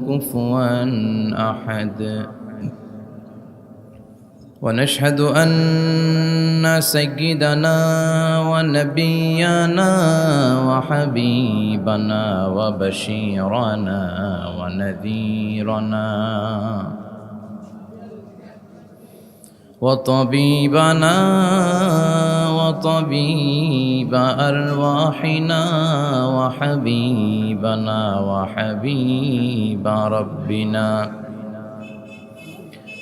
كفوا أحد ونشهد أن سيدنا ونبينا وحبيبنا وبشيرنا ونذيرنا وطبيبنا وطبيب أرواحنا وحبيبنا وحبيب ربنا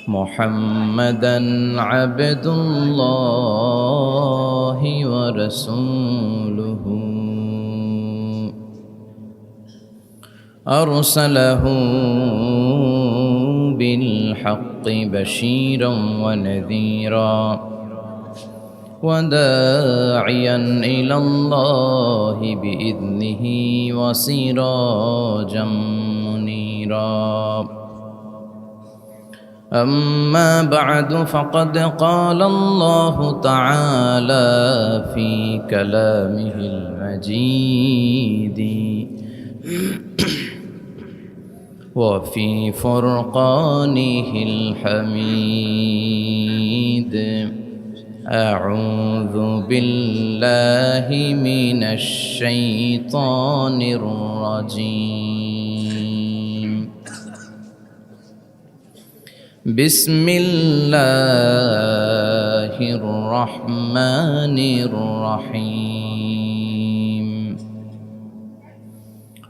محمدا عبد الله ورسوله أرسله بالحق بشيرا ونذيرا وداعيا إلى الله بإذنه وسراجا منيرا أما بعد فقد قال الله تعالى في كلامه المجيد وفي فرقانه الحميد أعوذ بالله من الشيطان الرجيم بسم الله الرحمن الرحيم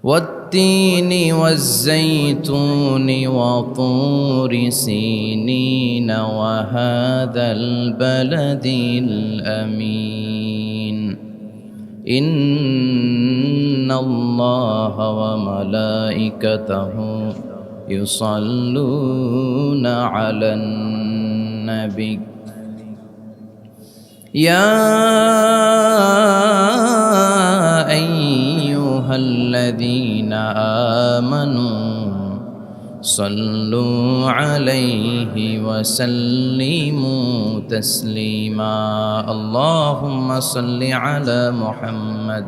والتين والزيتون وطور سينين وهذا البلد الأمين إن الله وملائكته يصلون على النبي يا أيها الذين آمنوا صلوا عليه وسلموا تسليما اللهم صل على محمد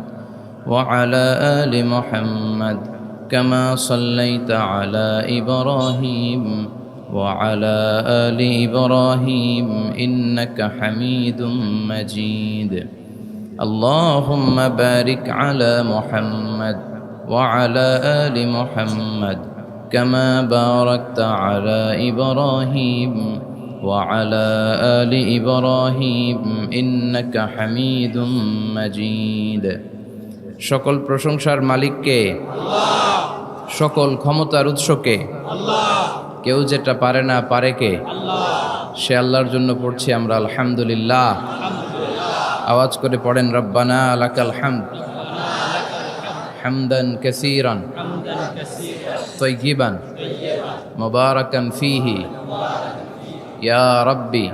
وعلى آل محمد كما صليت على إبراهيم وعلى آل إبراهيم إنك حميد مجيد اللهم بارك على محمد وعلى آل محمد كما باركت على إبراهيم وعلى آل إبراهيم إنك حميد مجيد সকল প্রশংসার মালিক কে আল্লাহ সকল ক্ষমতার উৎস কে আল্লাহ কেউ যেটা পারে না পারে কে আল্লাহ সে আল্লাহর জন্য পড়ছি আমরা আলহামদুলিল্লাহ আওয়াজ করে পড়েন রব্বানা লাকাল হামদ হামদান কাসীরান তাইয়িবান মুবারাকান ফীহি ইয়া রাব্বি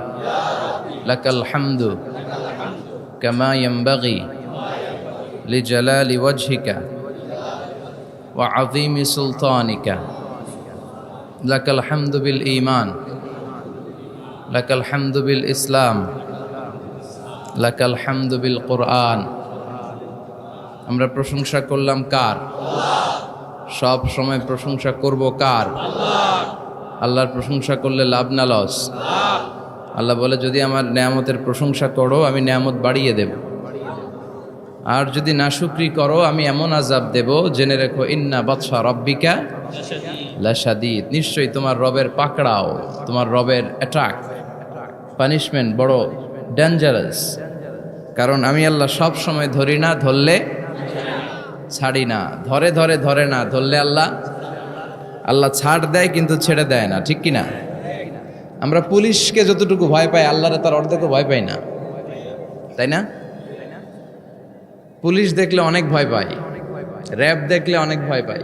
লাকাল হামদু কামা ইয়ানবাগি لجلال وجهك وعظيم سلطانك لك الحمد بالإيمان لك الحمد بالإسلام لك الحمد بالقرآن আমরা প্রশংসা করলাম কার সব সময় প্রশংসা করব কার আল্লাহর প্রশংসা করলে লাভ না লস আল্লাহ বলে যদি আমার নেয়ামতের প্রশংসা করো আমি নেয়ামত বাড়িয়ে দেব আর যদি নাশুকরি করো আমি এমন আযাব দেব জেনে রেখো ইন্না বাতশা রাব্বিকা লাশাদীদ নিশ্চয়ই তোমার রবের পাকড়াও তোমার রবের অ্যাটাক পানিশমেন্ট বড় ডেঞ্জারাস কারণ আমি আল্লাহ সব সময় ধরি না ধরলে ছাড়ি না ধরে ধরে ধরে না ধরলে আল্লাহ ছাড় দেয় কিন্তু ছেড়ে দেয় না ঠিক কি না আমরা পুলিশকে যতটুকু ভয় পাই আল্লাহরে তার অর্ধেকও ভয় পাই না তাই না পুলিশ দেখলে অনেক ভয় পাই র‍্যাব দেখলে অনেক ভয় পাই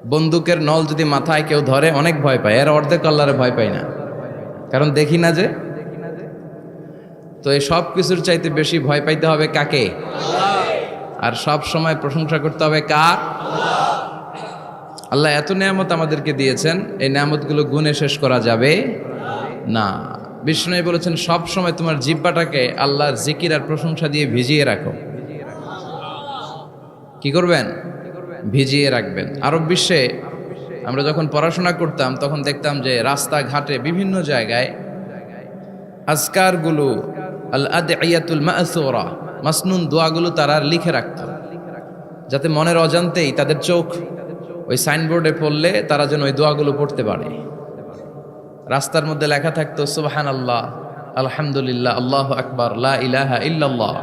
বন্দুকের নল যদি মাথায় কেউ ধরে অনেক ভয় পায় এর অর্ধেক আল্লাহরে ভয় পাই না কারণ দেখি না যে তো এই সব কিছুর চাইতে বেশি ভয় পাইতে হবে কাকে আর সব সময় প্রশংসা করতে হবে কার আল্লাহ এত নিয়ামত আমাদেরকে দিয়েছেন এই নিয়ামতগুলো গুণে শেষ করা যাবে না বিষ্ণু বলেছেন সব সময় তোমার জিহ্বাটাকে আল্লাহর জিকির আর প্রশংসা দিয়ে ভিজিয়ে রাখো কি করবেন ভিজিয়ে রাখবেন আরব বিশ্বে আমরা যখন পড়াশোনা করতাম তখন দেখতাম যে রাস্তাঘাটে বিভিন্ন জায়গায় আজকারগুলো আল আদইয়াতুল মাসুরা মাসনুন দোয়াগুলো তারা লিখে রাখত, যাতে মনের অজান্তেই তাদের চোখ ওই সাইনবোর্ডে পড়লে তারা যেন ওই দোয়াগুলো পড়তে পারে। রাস্তার মধ্যে লেখা থাকতো সুবহানাল্লাহ, আলহামদুলিল্লাহ, আল্লাহু আকবার, লা ইলাহা ইল্লাল্লাহ।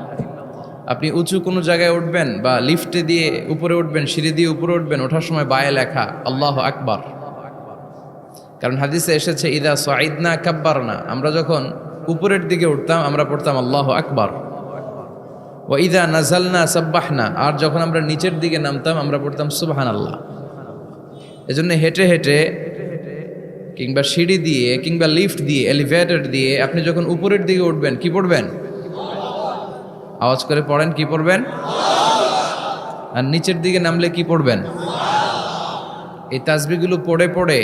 আপনি উঁচু কোনো জায়গায় উঠবেন বা লিফটে দিয়ে উপরে উঠবেন, সিঁড়ি দিয়ে উপরে উঠবেন, ওঠার সময় বায়ে লেখা আল্লাহু আকবার। কারণ হাদিসে এসেছে ইদা সাইদনা কাব্বারনা, আমরা যখন উপরের দিকে উঠতাম আমরা পড়তাম আল্লাহু আকবার। ওয়া ইদা নাজালনা সাব্বাহনা, আর যখন আমরা নিচের দিকে নামতাম আমরা পড়তাম সুবহানাল্লাহ। এজন্য হেঁটে হেঁটে কিংবা সিঁড়ি দিয়ে কিংবা লিফট দিয়ে এলিভেটর দিয়ে আপনি যখন উপরের দিকে উঠবেন কি পড়বেন? আওয়াজ করে পড়েন, কি পড়বেন? আর নিচের দিকে নামলে কি পড়বেন? এই তাসবিহগুলো পড়ে পড়ে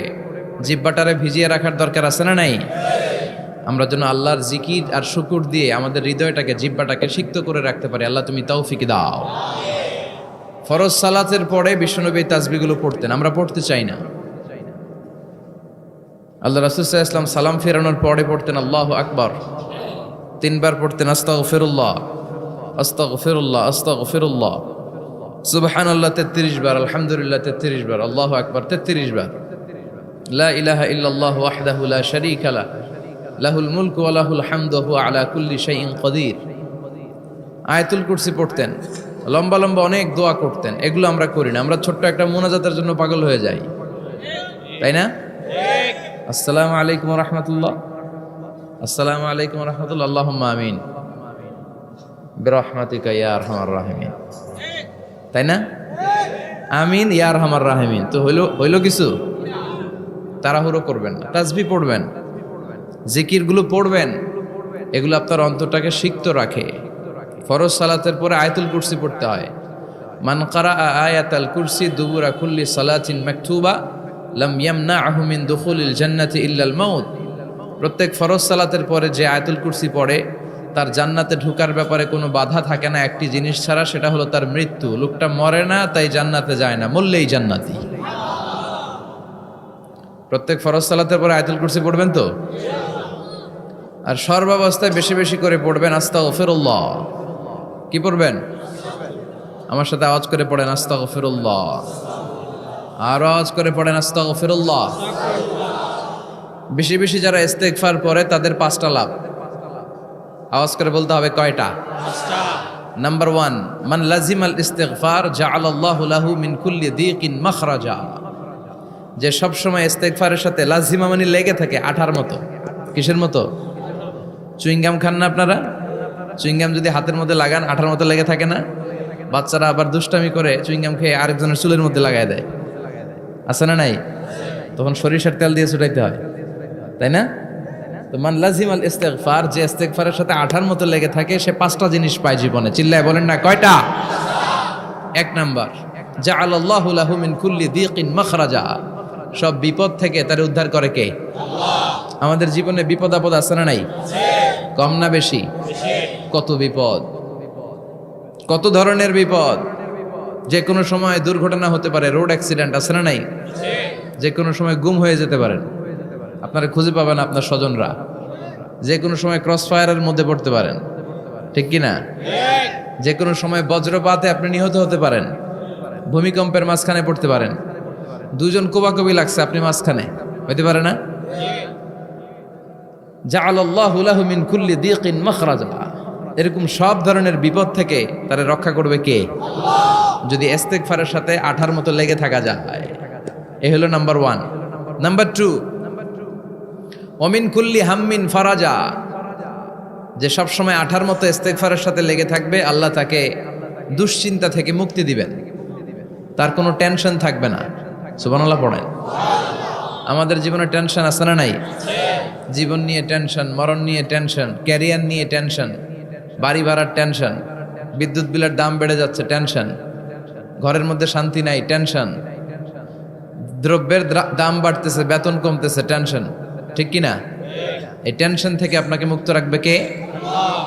জিহ্বাটারে ভিজিয়ে রাখার দরকার আছে না নাই? আমরা যেন আল্লাহর জিকির আর শুকুর দিয়ে আমাদের হৃদয়টাকে, জিহ্বাটাকে সিক্ত করে রাখতে পারি। আল্লাহ তুমি তৌফিক দাও। ফরজ সালাতের পরে বিশ্বনবী তাসবিহগুলো পড়তেন, আমরা পড়তে চাই না। আল্লাহ রাসূল সাল্লাল্লাহু আলাইহি ওয়াসাল্লাম সালাম ফেরানোর পরে পড়তেন আল্লাহু আকবার, 3 বার পড়তেন আস্তাগফিরুল্লাহ, আস্তাগফিরুল্লাহ, আস্তাগফিরুল্লাহ, সুবহানাল্লাহ 33 বার, আলহামদুলিল্লাহ 33 বার, আল্লাহু আকবার 33 বার, লা ইলাহা ইল্লাল্লাহ ওয়াহদাহু লা শারীকা লাহু, লাহুল মুলকু ওয়া লাহুল হামদু ওয়া হুয়া আলা কুল্লি শাইইন কাদির। আয়াতুল কুরসি পড়তেন, লম্বা লম্বা অনেক দোয়া করতেন। এগুলো আমরা করি না, আমরা ছোট্ট একটা মুনাজাতের জন্য পাগল হয়ে যাই, তাই না? আসসালামু আলাইকুম ওয়া রাহমাতুল্লাহ, আসসালামু আলাইকুম ওয়া রাহমাতুল্লাহ, আল্লাহুম্মা আমিন বিরহমাতিকা ইয়া আরহামার রাহিমিন, তাই না? আমিন ইয়া আরহামার রাহিমিন। তো হইল কিছু? তাড়াহুড়ো করবেন না, তাসবিহ পড়বেন, জিকিরগুলো পড়বেন, এগুলো আপনার অন্তরটাকে সিক্ত রাখে। ফরজ সালাতের পরে আয়াতুল কুরসি পড়তে হয়। মান কারা আয়াতাল কুরসি দুবুরা কুল্লি সালাতিন মাকতুবা লাম ইয়ামনাহু মিন দুখুলিল জান্নাতি ইল্লাল মাউত। প্রত্যেক ফরজ সালাতের পরে যে আয়াতুল কুরসি পড়ে তার জান্নাতে ঢোকার ব্যাপারে কোনো বাধা থাকে না একটি জিনিস ছাড়া, সেটা হলো তার মৃত্যু। লোকটা মরে না তাই জান্নাতে যায় না, মরলেই জান্নাতি। প্রত্যেক ফরজ সালাতের পরে আয়াতুল কুরসি পড়বেন তো? আর সর্বাবস্থায় বেশি বেশি করে পড়বেন আস্তাগফিরুল্লাহ। কি পড়বেন? আমার সাথে আওয়াজ করে পড়েন আস্তাগফিরুল্লাহ, আর আওয়াজ করে পড়েন আস্তাগফিরুল্লাহ। বেশি বেশি যারা ইস্তেগফার পড়ে তাদের 5টা লাভ। আওয়াজ করে বলতে হবে কয়টা? 5টা। নাম্বার 1, মান লাজিমাল ইস্তিগফার জাআলাল্লাহু লাহু মিন কুল্লি দীকিন মাখরাজা। যে সব সময় ইস্তেগফারের সাথে লাজিমা মানে লেগে থাকে, আঠার মতো। কিসের মতো? চুইংগাম খান না আপনারা? চুইংগাম যদি হাতের মধ্যে লাগান আঠার মতো লেগে থাকে না? বাচ্চারা আবার দুষ্টামি করে চুইংগাম খেয়ে আরেকজনের চুলের মধ্যে লাগায় দেয়, আছে না নাই? তখন সরিষার তেল দিয়ে ছুটাইতে হয়, তাই না? তো মান লাজিমাল ইস্তিগফার, যে ইস্তিগফারের সাথে আঠার মতো লেগে থাকে সে 5টা জিনিস পায় জীবনে। চিল্লায় বলেন না কয়টা? 1 নাম্বার, জাআলাল্লাহু লাহু মিন কুল্লি দীকিন মাখরাজা। সব বিপদ থেকে তার উদ্ধার করে কে? আল্লাহ। আমাদের জীবনে বিপদ আপদ আছে না নাই? কম না বেশি? কত বিপদ, কত ধরনের বিপদ। যে কোনো সময় দুর্ঘটনা হতে পারে, রোড অ্যাক্সিডেন্ট, আছে না নাই? যে কোনো সময় গুম হয়ে যেতে পারেন, আপনারা খুঁজে পাবেন আপনার স্বজনরা। যে কোনো সময় ক্রস ফায়ারের মধ্যে পড়তে পারেন, ঠিক কি না? যে কোনো সময় বজ্রপাতে আপনি নিহত হতে পারেন, ভূমিকম্পের মাঝখানে পড়তে পারেন, 2 জন কোবাকবি লাগছে আপনি মাঝখানে, হইতে পারে না? জাআলাল্লাহু লাহু মিন কুল্লি দীকিন মাখরাজা। এরকম সব ধরনের বিপদ থেকে তারে রক্ষা করবে কে? আল্লাহ। যদি ইস্তিগফারের সাথে আঠার মতো লেগে থাকা যায়। এই হলো নাম্বার 1। নাম্বার 2, ওমিন কুল্লি হাম্মিন ফারাজা। যে সব সময় আঠার মতো ইস্তিগফারের সাথে লেগে থাকবে, আল্লাহ তাকে দুশ্চিন্তা থেকে মুক্তি দিবেন, তার কোনো টেনশন থাকবে না। সুবহানাল্লাহ পড়েন। আমাদের জীবনে টেনশন আছে না নাই? জীবন নিয়ে টেনশন, মরণ নিয়ে টেনশন, ক্যারিয়ার নিয়ে টেনশন, বাড়ি ভাড়ার টেনশন, বিদ্যুৎ বিলের দাম বেড়ে যাচ্ছে টেনশন, ঘরের মধ্যে শান্তি নাই টেনশন, দ্রব্যের দাম বাড়তেছে, বেতন কমতেছে টেনশন, ঠিক কি না? এই টেনশন থেকে আপনাকে মুক্ত রাখবে কে? আল্লাহ।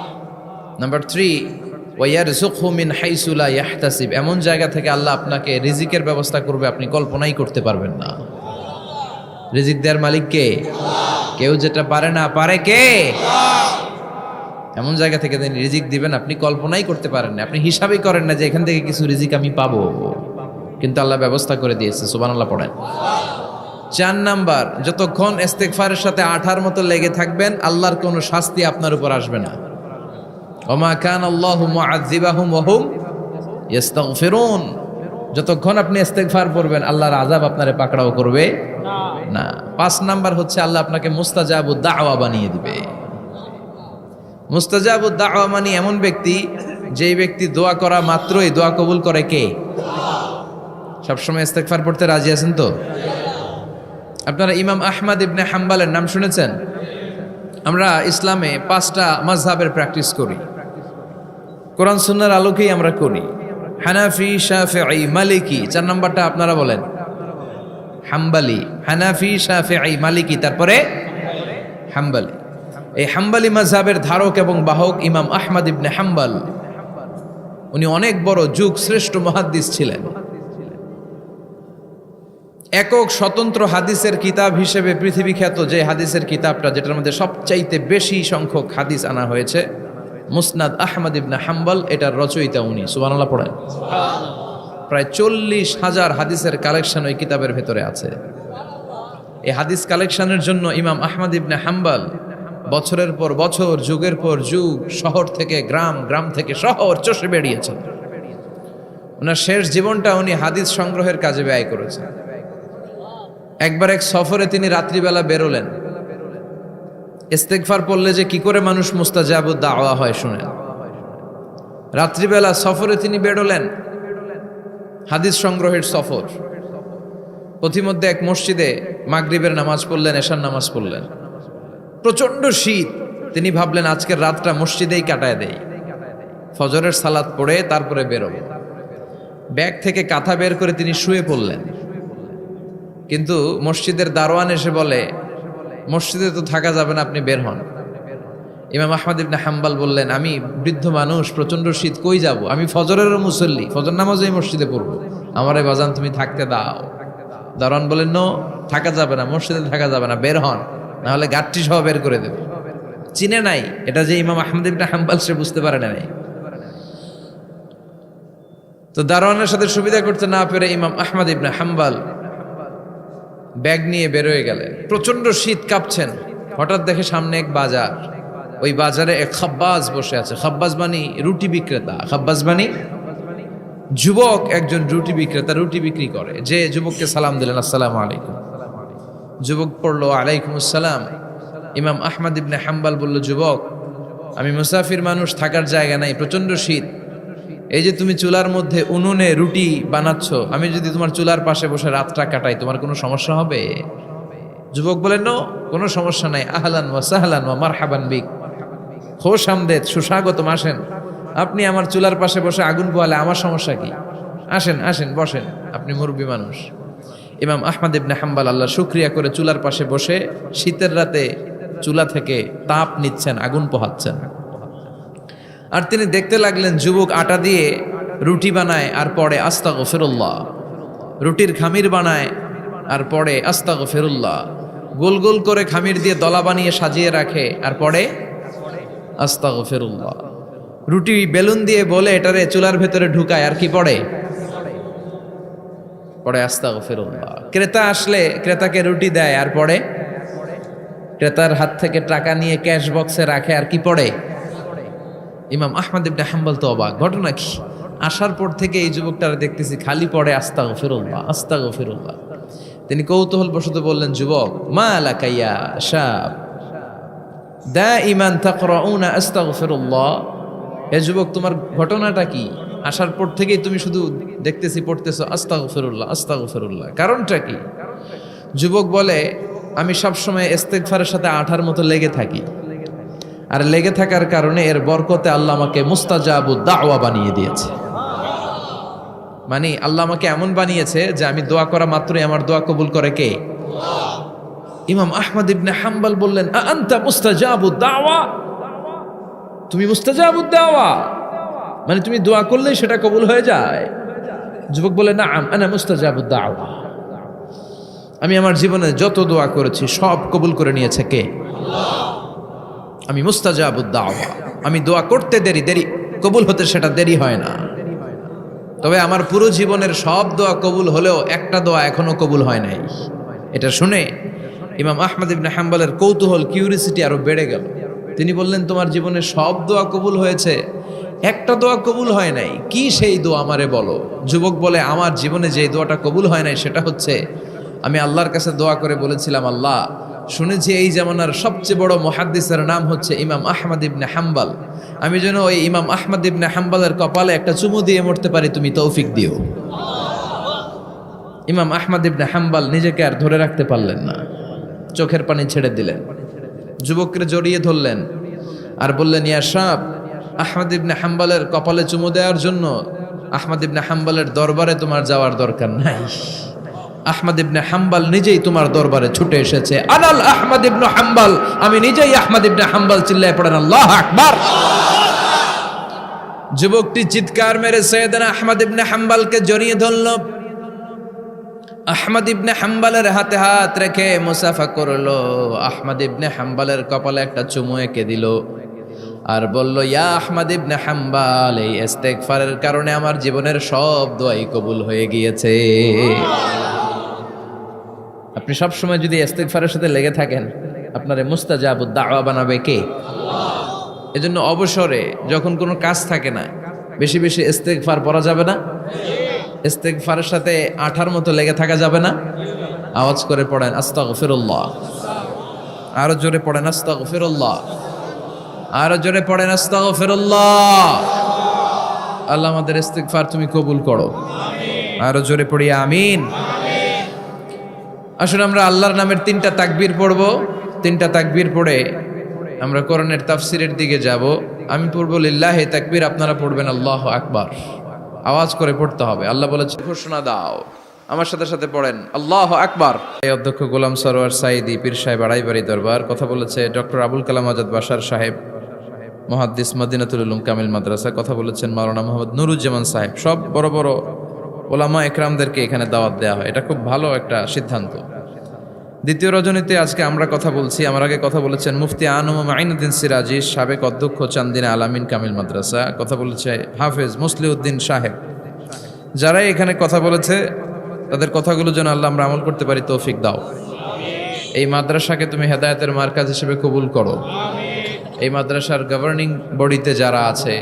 নাম্বার 3, ওয়ায়ারযুকহু মিন হাইসু লা ইয়াহতাসিব। এমন জায়গা থেকে আল্লাহ আপনাকে রিজিকের ব্যবস্থা করবে আপনি কল্পনাই করতে পারবেন না। রিজিক দেওয়ার মালিক কে? কেউ যেটা পারে না, পারে কে? এমন জায়গা থেকে তিনি রিজিক দিবেন আপনি কল্পনাই করতে পারেন না, আপনি হিসাবই করেন না যে এখান থেকে কিছু রিজিক আমি পাবো, কিন্তু আল্লাহ ব্যবস্থা করে দিয়েছে। সুবহানাল্লাহ পড়েন। 4 নাম্বার, যতক্ষণ ইস্তেগফারের সাথে আঠার মতো লেগে থাকবেন আল্লাহর কোনো শাস্তি আপনার উপর আসবে না। ওমা কানা আল্লাহু মুআযযিবাহুম ওয়া হুম ইস্তাগফিরুন। যতক্ষণ আপনি ইস্তেগফার পড়বেন আল্লাহর আযাব আপনারে পাকড়াও করবে না। 5 নাম্বার হচ্ছে আল্লাহ আপনাকে মুস্তাজাবুদ দাওয়া বানিয়ে দিবে। মুস্তাজাবুদ দাওয়া মানে এমন ব্যক্তি, যেই ব্যক্তি দোয়া করা মাত্রই দোয়া কবুল করে কে? সবসময় ইস্তেগফার পড়তে রাজি আছেন তো? আপনারা ইমাম আহমদ ইবনে হাম্বলের নাম শুনেছেন? আমরা ইসলামে 5টা মাযহাবের প্র্যাকটিস করি, কোরআন সুন্নাহর আলোকেই আমরা করি। হানাফি, শাফিঈ, মালিকি। 4 নাম্বারটা আপনারা বলেন। হাম্বলি। হানাফি, শাফিঈ, মালিকি, তারপরে হাম্বলি। এই হাম্বলি মাযহাবের ধারক এবং বাহক ইমাম আহমদ ইবনে হাম্বল। উনি অনেক বড় যুগ শ্রেষ্ঠ মুহাদ্দিস ছিলেন। একক স্বতন্ত্র হাদিসের কিতাব হিসেবে পৃথিবী খ্যাত যে হাদিসের কিতাবটা, যেটার মধ্যে সবচাইতে বেশি সংখ্যক হাদিস আনা হয়েছে, মুসনাদ আহমদ ইবনে হাম্বল, এটার রচয়িতা উনি। সুবহানাল্লাহ পড়েন। প্রায় 40,000 হাদিসের কালেকশন ওই কিতাবের ভেতরে আছে। এই হাদিস কালেকশনের জন্য ইমাম আহমদ ইবনে হাম্বল বছরের পর বছর, যুগের পর যুগ, শহর থেকে গ্রাম, গ্রাম থেকে শহর চষে বেরিয়েছেন। ওনার শেষ জীবনটা উনি হাদিস সংগ্রহের কাজে ব্যয় করেছেন। একবার এক সফরে তিনি রাত্রিবেলা বেরোলেন। ইস্তেগফার পড়লে যে কি করে মানুষ মুস্তাজাবুদ দাওয়া হয় শুনেন। রাত্রিবেলা সফরে তিনি বেরোলেন, হাদিস সংগ্রহের সফর। পথিমধ্যে এক মসজিদে মাগরিবের নামাজ পড়লেন, এশার নামাজ পড়লেন। প্রচন্ড শীত। তিনি ভাবলেন আজকের রাতটা মসজিদেই কাটায় দেই, ফজরের সালাত পড়ে তারপরে বেরোব। ব্যাগ থেকে কাঁথা বের করে তিনি শুয়ে পড়লেন। কিন্তু মসজিদের দারোয়ান এসে বলে, মসজিদে তো থাকা যাবে না, আপনি বের হন। ইমাম আহমদ ইবনে হাম্বল বললেন, আমি বৃদ্ধ মানুষ, প্রচন্ড শীত, কই যাব? আমি ফজরেরও মুসল্লি, ফজর নামাজও এই মসজিদে পড়বো, আমারে বাজান তুমি থাকতে দাও। দারোয়ান বলেন, নো, থাকা যাবে না, মসজিদে থাকা যাবে না, বের হন, না হলে গাঠটি সহ বের করে দেবে। চিনে নাই এটা যে ইমাম আহমদ ইবনে হাম্বল, সে বুঝতে পারে নাই। তো দারোয়ানের সাথে সুবিধা করতে না পেরে ইমাম আহমদ ইবনে হাম্বল ব্যাগ নিয়ে বেরোয় গেলেন। প্রচন্ড শীত, কাঁপছেন। হঠাৎ দেখে সামনে এক বাজার। ওই বাজারে এক খাব্বাজ বসে আছে। খাব্বাজ মানে রুটি বিক্রেতা। খাব্বাজ মানে যুবক, একজন রুটি বিক্রেতা, রুটি বিক্রি করে। যে যুবককে সালাম দিলেন, আসসালামু আলাইকুম। যুবক পড়লো, আলাইকুম আসসালাম। ইমাম আহমদ ইবনে হাম্বল বলল, যুবক, আমি মুসাফির মানুষ, থাকার জায়গা নাই, প্রচন্ড শীত। এই যে তুমি চুলার মধ্যে উনুনে রুটি বানাচ্ছ, আমি যদি তোমার চুলার পাশে বসে রাতটা কাটাই, তোমার কোনো সমস্যা হবে? যুবক বলেন, নো, কোনো সমস্যা নাই। আহলান ওয়া সাহলান ওয়া মারহাবান বিক, খোশ আমদেদ, সুস্বাগতম, আসেন। আপনি আমার চুলার পাশে বসে আগুন পোয়ালে আমার সমস্যা কি? আসেন, আসেন, বসেন, আপনি মুরব্বী মানুষ। ইমাম আহমদ ইবনে হাম্বল আল্লাহ শুকরিয়া করে চুলার পাশে বসে শীতের রাতে চুলা থেকে তাপ নিচ্ছেন, আগুন পোহাচ্ছেন। আর তিনি দেখতে লাগলেন যুবক আটা দিয়ে রুটি বানায় আর পড়ে আস্তাগফিরুল্লাহ, রুটির খামির বানায় আর পড়ে আস্তাগফিরুল্লাহ, গোল গোল করে খামির দিয়ে দলা বানিয়ে সাজিয়ে রাখে আর পড়ে আস্তাগফিরুল্লাহ। রুটি বেলুন দিয়ে বলে এটারে চুলার ভেতরে ঢুকায় আর কি পড়ে? পড়ে আস্তাগফিরুল্লাহ। ক্রেতা আসলে ক্রেতাকে রুটি দেয় আর পড়ে, ক্রেতার হাত থেকে টাকা নিয়ে ক্যাশ বক্সে রাখে আর কি পড়ে? ইমাম আহমদ ইবনে হাম্বল তো অবাক, ঘটনা কি? আসার পর থেকে এই যুবকটারে দেখতেছি খালি পড়ে আস্তাগফিরুল্লাহ, আস্তাগফিরুল্লাহ। তিনি কৌতূহল বশত বললেন, যুবক, মা লাকা ইয়া শাব দাইমান তাকরাউনা আস্তাগফিরুল্লাহ। হে যুবক, তোমার ঘটনাটা কি? আসার পর থেকেই তুমি শুধু দেখতেছি পড়তেছো আস্তাগফিরুল্লাহ, আস্তাগফিরুল্লাহ, কারণটা কি? যুবক বলে, আমি সবসময় ইস্তেগফারের সাথে আঠার মতো লেগে থাকি, আর লেগে থাকার কারণে এর বরকতে আল্লাহ আমাকে মুস্তাজাবুদ দাওয়া বানিয়ে দিয়েছে। মানে আল্লাহ আমাকে এমন বানিয়েছে যে আমি দোয়া করা মাত্রই আমার দোয়া কবুল করে কে? ইমাম আহমদ ইবনে হাম্বল বললেন, আনতা মুস্তাজাবুদ দাওয়া, তুমি মুস্তাজাবুদ দাওয়া, মানে তুমি দোয়া করলেই সেটা কবুল হয়ে যায়? যুবক বলে, নাআম আনা মুস্তাজাবুদ দাওয়া, আমি আমার জীবনে যত দোয়া করেছি সব কবুল করে নিয়েছে কে? আমি মুস্তাজাবুদ দাওয়া। আমি দোয়া করতে দেরি কবুল হতে সেটা দেরি হয় না। তবে আমার পুরো জীবনের সব দোয়া কবুল হলেও একটা দোয়া এখনো কবুল হয় নাই। এটা শুনে ইমাম আহমদ ইবনে হাম্বলের কৌতূহল, কিউরিসিটি আরো বেড়ে গেল। তিনি বললেন, তোমার জীবনে সব দোয়া কবুল হয়েছে, একটা দোয়া কবুল হয় নাই, কি সেই দোয়া আমারে বলো। যুবক বলে, আমার জীবনে যে দোয়াটা কবুল হয় নাই সেটা হচ্ছে, আমি আল্লাহর কাছে দোয়া করে বলেছিলাম, আল্লাহ শুনেছি এই জামানার সবচেয়ে বড় মুহাদ্দিসের নাম হচ্ছে ইমাম আহমদ ইবনে হাম্বল, আমি যেন ওই ইমাম আহমদ ইবনে হাম্বলের কপালে একটা চুমু দিয়ে মরতে পারি, তুমি তৌফিক দিও। ইমাম আহমদ ইবনে হাম্বল নিজেকে আর ধরে রাখতে পারলেন না, চোখের পানি ছেড়ে দিলেন, যুবককে জড়িয়ে ধরলেন আর বললেন, ইয়া শাব, আহমদ ইবনে হাম্বলের কপালে চুমু দেওয়ার জন্য আহমদ ইবনে হাম্বলের দরবারে তোমার যাওয়ার দরকার নাই। আহমদ ইবনে হাম্বল নিজেই তোমার দরবারে ছুটে এসেছে। আনাল আহমদ ইবনে হাম্বল, আমি নিজেই আহমদ ইবনে হাম্বল। চিল্লায় পড়েন আল্লাহু আকবার। যুবকটি চিৎকার মেরে সাইয়েদনা আহমদ ইবনে হাম্বলকে জড়িয়ে ধরল। আহমদ ইবনে হাম্বলের হাতে হাত রেখে মুসাফা করলো। আহমদ ইবনে হাম্বলের কপালে একটা চুমু এঁকে দিল আর বলল, ইয়া আহমদ ইবনে হাম্বল, এই ইস্তেগফারের কারণে আমার জীবনের সব দোয়াই কবুল হয়ে গিয়েছে। আপনি সব সময় যদি ইস্তেগফারের সাথে লেগে থাকেন, আপনারে মুস্তাজাবুদ দাওয়া বানাবে কে? এজন্য অবসরে যখন কোনো কাজ থাকে না, বেশি বেশি ইস্তেগফার পড়া যাবে না? ইস্তেগফারের সাথে আঠার মতো লেগে থাকা যাবে না? আওয়াজ করে পড়েন আস্তাগফিরুল্লাহ। আরো জোরে পড়েন আস্তাগফিরুল্লাহ। আরো জোরে পড়েন আস্তাগফিরুল্লাহ। আল্লাহ আমাদের ইস্তেগফার তুমি কবুল করো। আরো জোরে পড়ি আমিন। আসুন আমরা আল্লাহর নামের 3টা তাকবীর পড়ব। 3টা তাকবীর পড়ে আমরা কোরআনের তাফসীরের দিকে যাব। আমি পড়ব লিল্লাহি তাকবীর, আপনারা পড়বেন আল্লাহু আকবার। আওয়াজ করে পড়তে হবে। আল্লাহ বলেছে, ঘোষণা দাও। আমার সাথে সাথে পড়েন আল্লাহু আকবার। এই অধ্যক্ষ গোলাম সরোয়ার সাইদি পীর সাহেব আড়াইবাড়ি দরবার। কথা বলেছে ডক্টর আবুল কালাম আজাদ বাশার সাহেব, মুহাদ্দিস, মদিনাতুল উলুম কামিল মাদ্রাসা। কথা বলেছেন মাওলানা মোহাম্মদ নুরুজ্জামান সাহেব। সব বড় বড় ওলামা একরামদেরকে এখানে দাওয়াত দেওয়া হয়, এটা খুব ভালো একটা সিদ্ধান্ত। দ্বিতীয় রজনীতে আজকে আমরা কথা বলছি। আমার আগে কথা বলেছেন মুফতি আনম মাইনুদ্দিন সিরাজি, সাবেক অধ্যক্ষ চান্দিনা আলামিন কামিল মাদ্রাসা। কথা বলেছে হাফেজ মুসলিউদ্দিন সাহেব। যারাই এখানে কথা বলেছে তাদের কথাগুলো যেন আল্লাহ আমরা আমল করতে পারি, তৌফিক দাও। এই মাদ্রাসাকে তুমি হেদায়েতের মার্কাজ হিসেবে কবুল করো। এই মাদ্রাসার গভর্নিং বডিতে যারা আছে,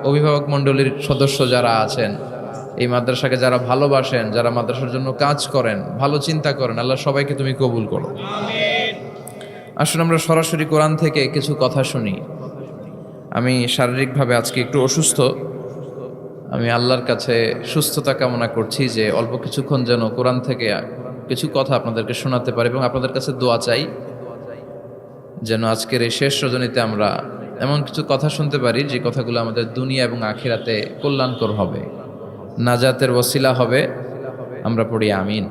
অভিভাবক মণ্ডলীর সদস্য যারা আছেন, এই মাদ্রাসাকে যারা ভালোবাসেন, যারা মাদ্রাসার জন্য কাজ করেন, ভালো চিন্তা করেন, আল্লাহ সবাইকে তুমি কবুল করো। আসুন আমরা সরাসরি কোরআন থেকে কিছু কথা শুনি। আমি শারীরিকভাবে আজকে একটু অসুস্থ। আমি আল্লাহর কাছে সুস্থতা কামনা করছি যে অল্প কিছুক্ষণ যেন কোরআন থেকে কিছু কথা আপনাদেরকে শোনাতে পারি, এবং আপনাদের কাছে দোয়া চাই যেন আজকের এই শেষ রজনীতে আমরা এমন কিছু কথা শুনতে পারি যে কথাগুলো আমাদের দুনিয়া এবং আখিরাতে কল্যাণকর হবে, নাজাতের ওসিলা হবে। আমরা পড়ি আমিন।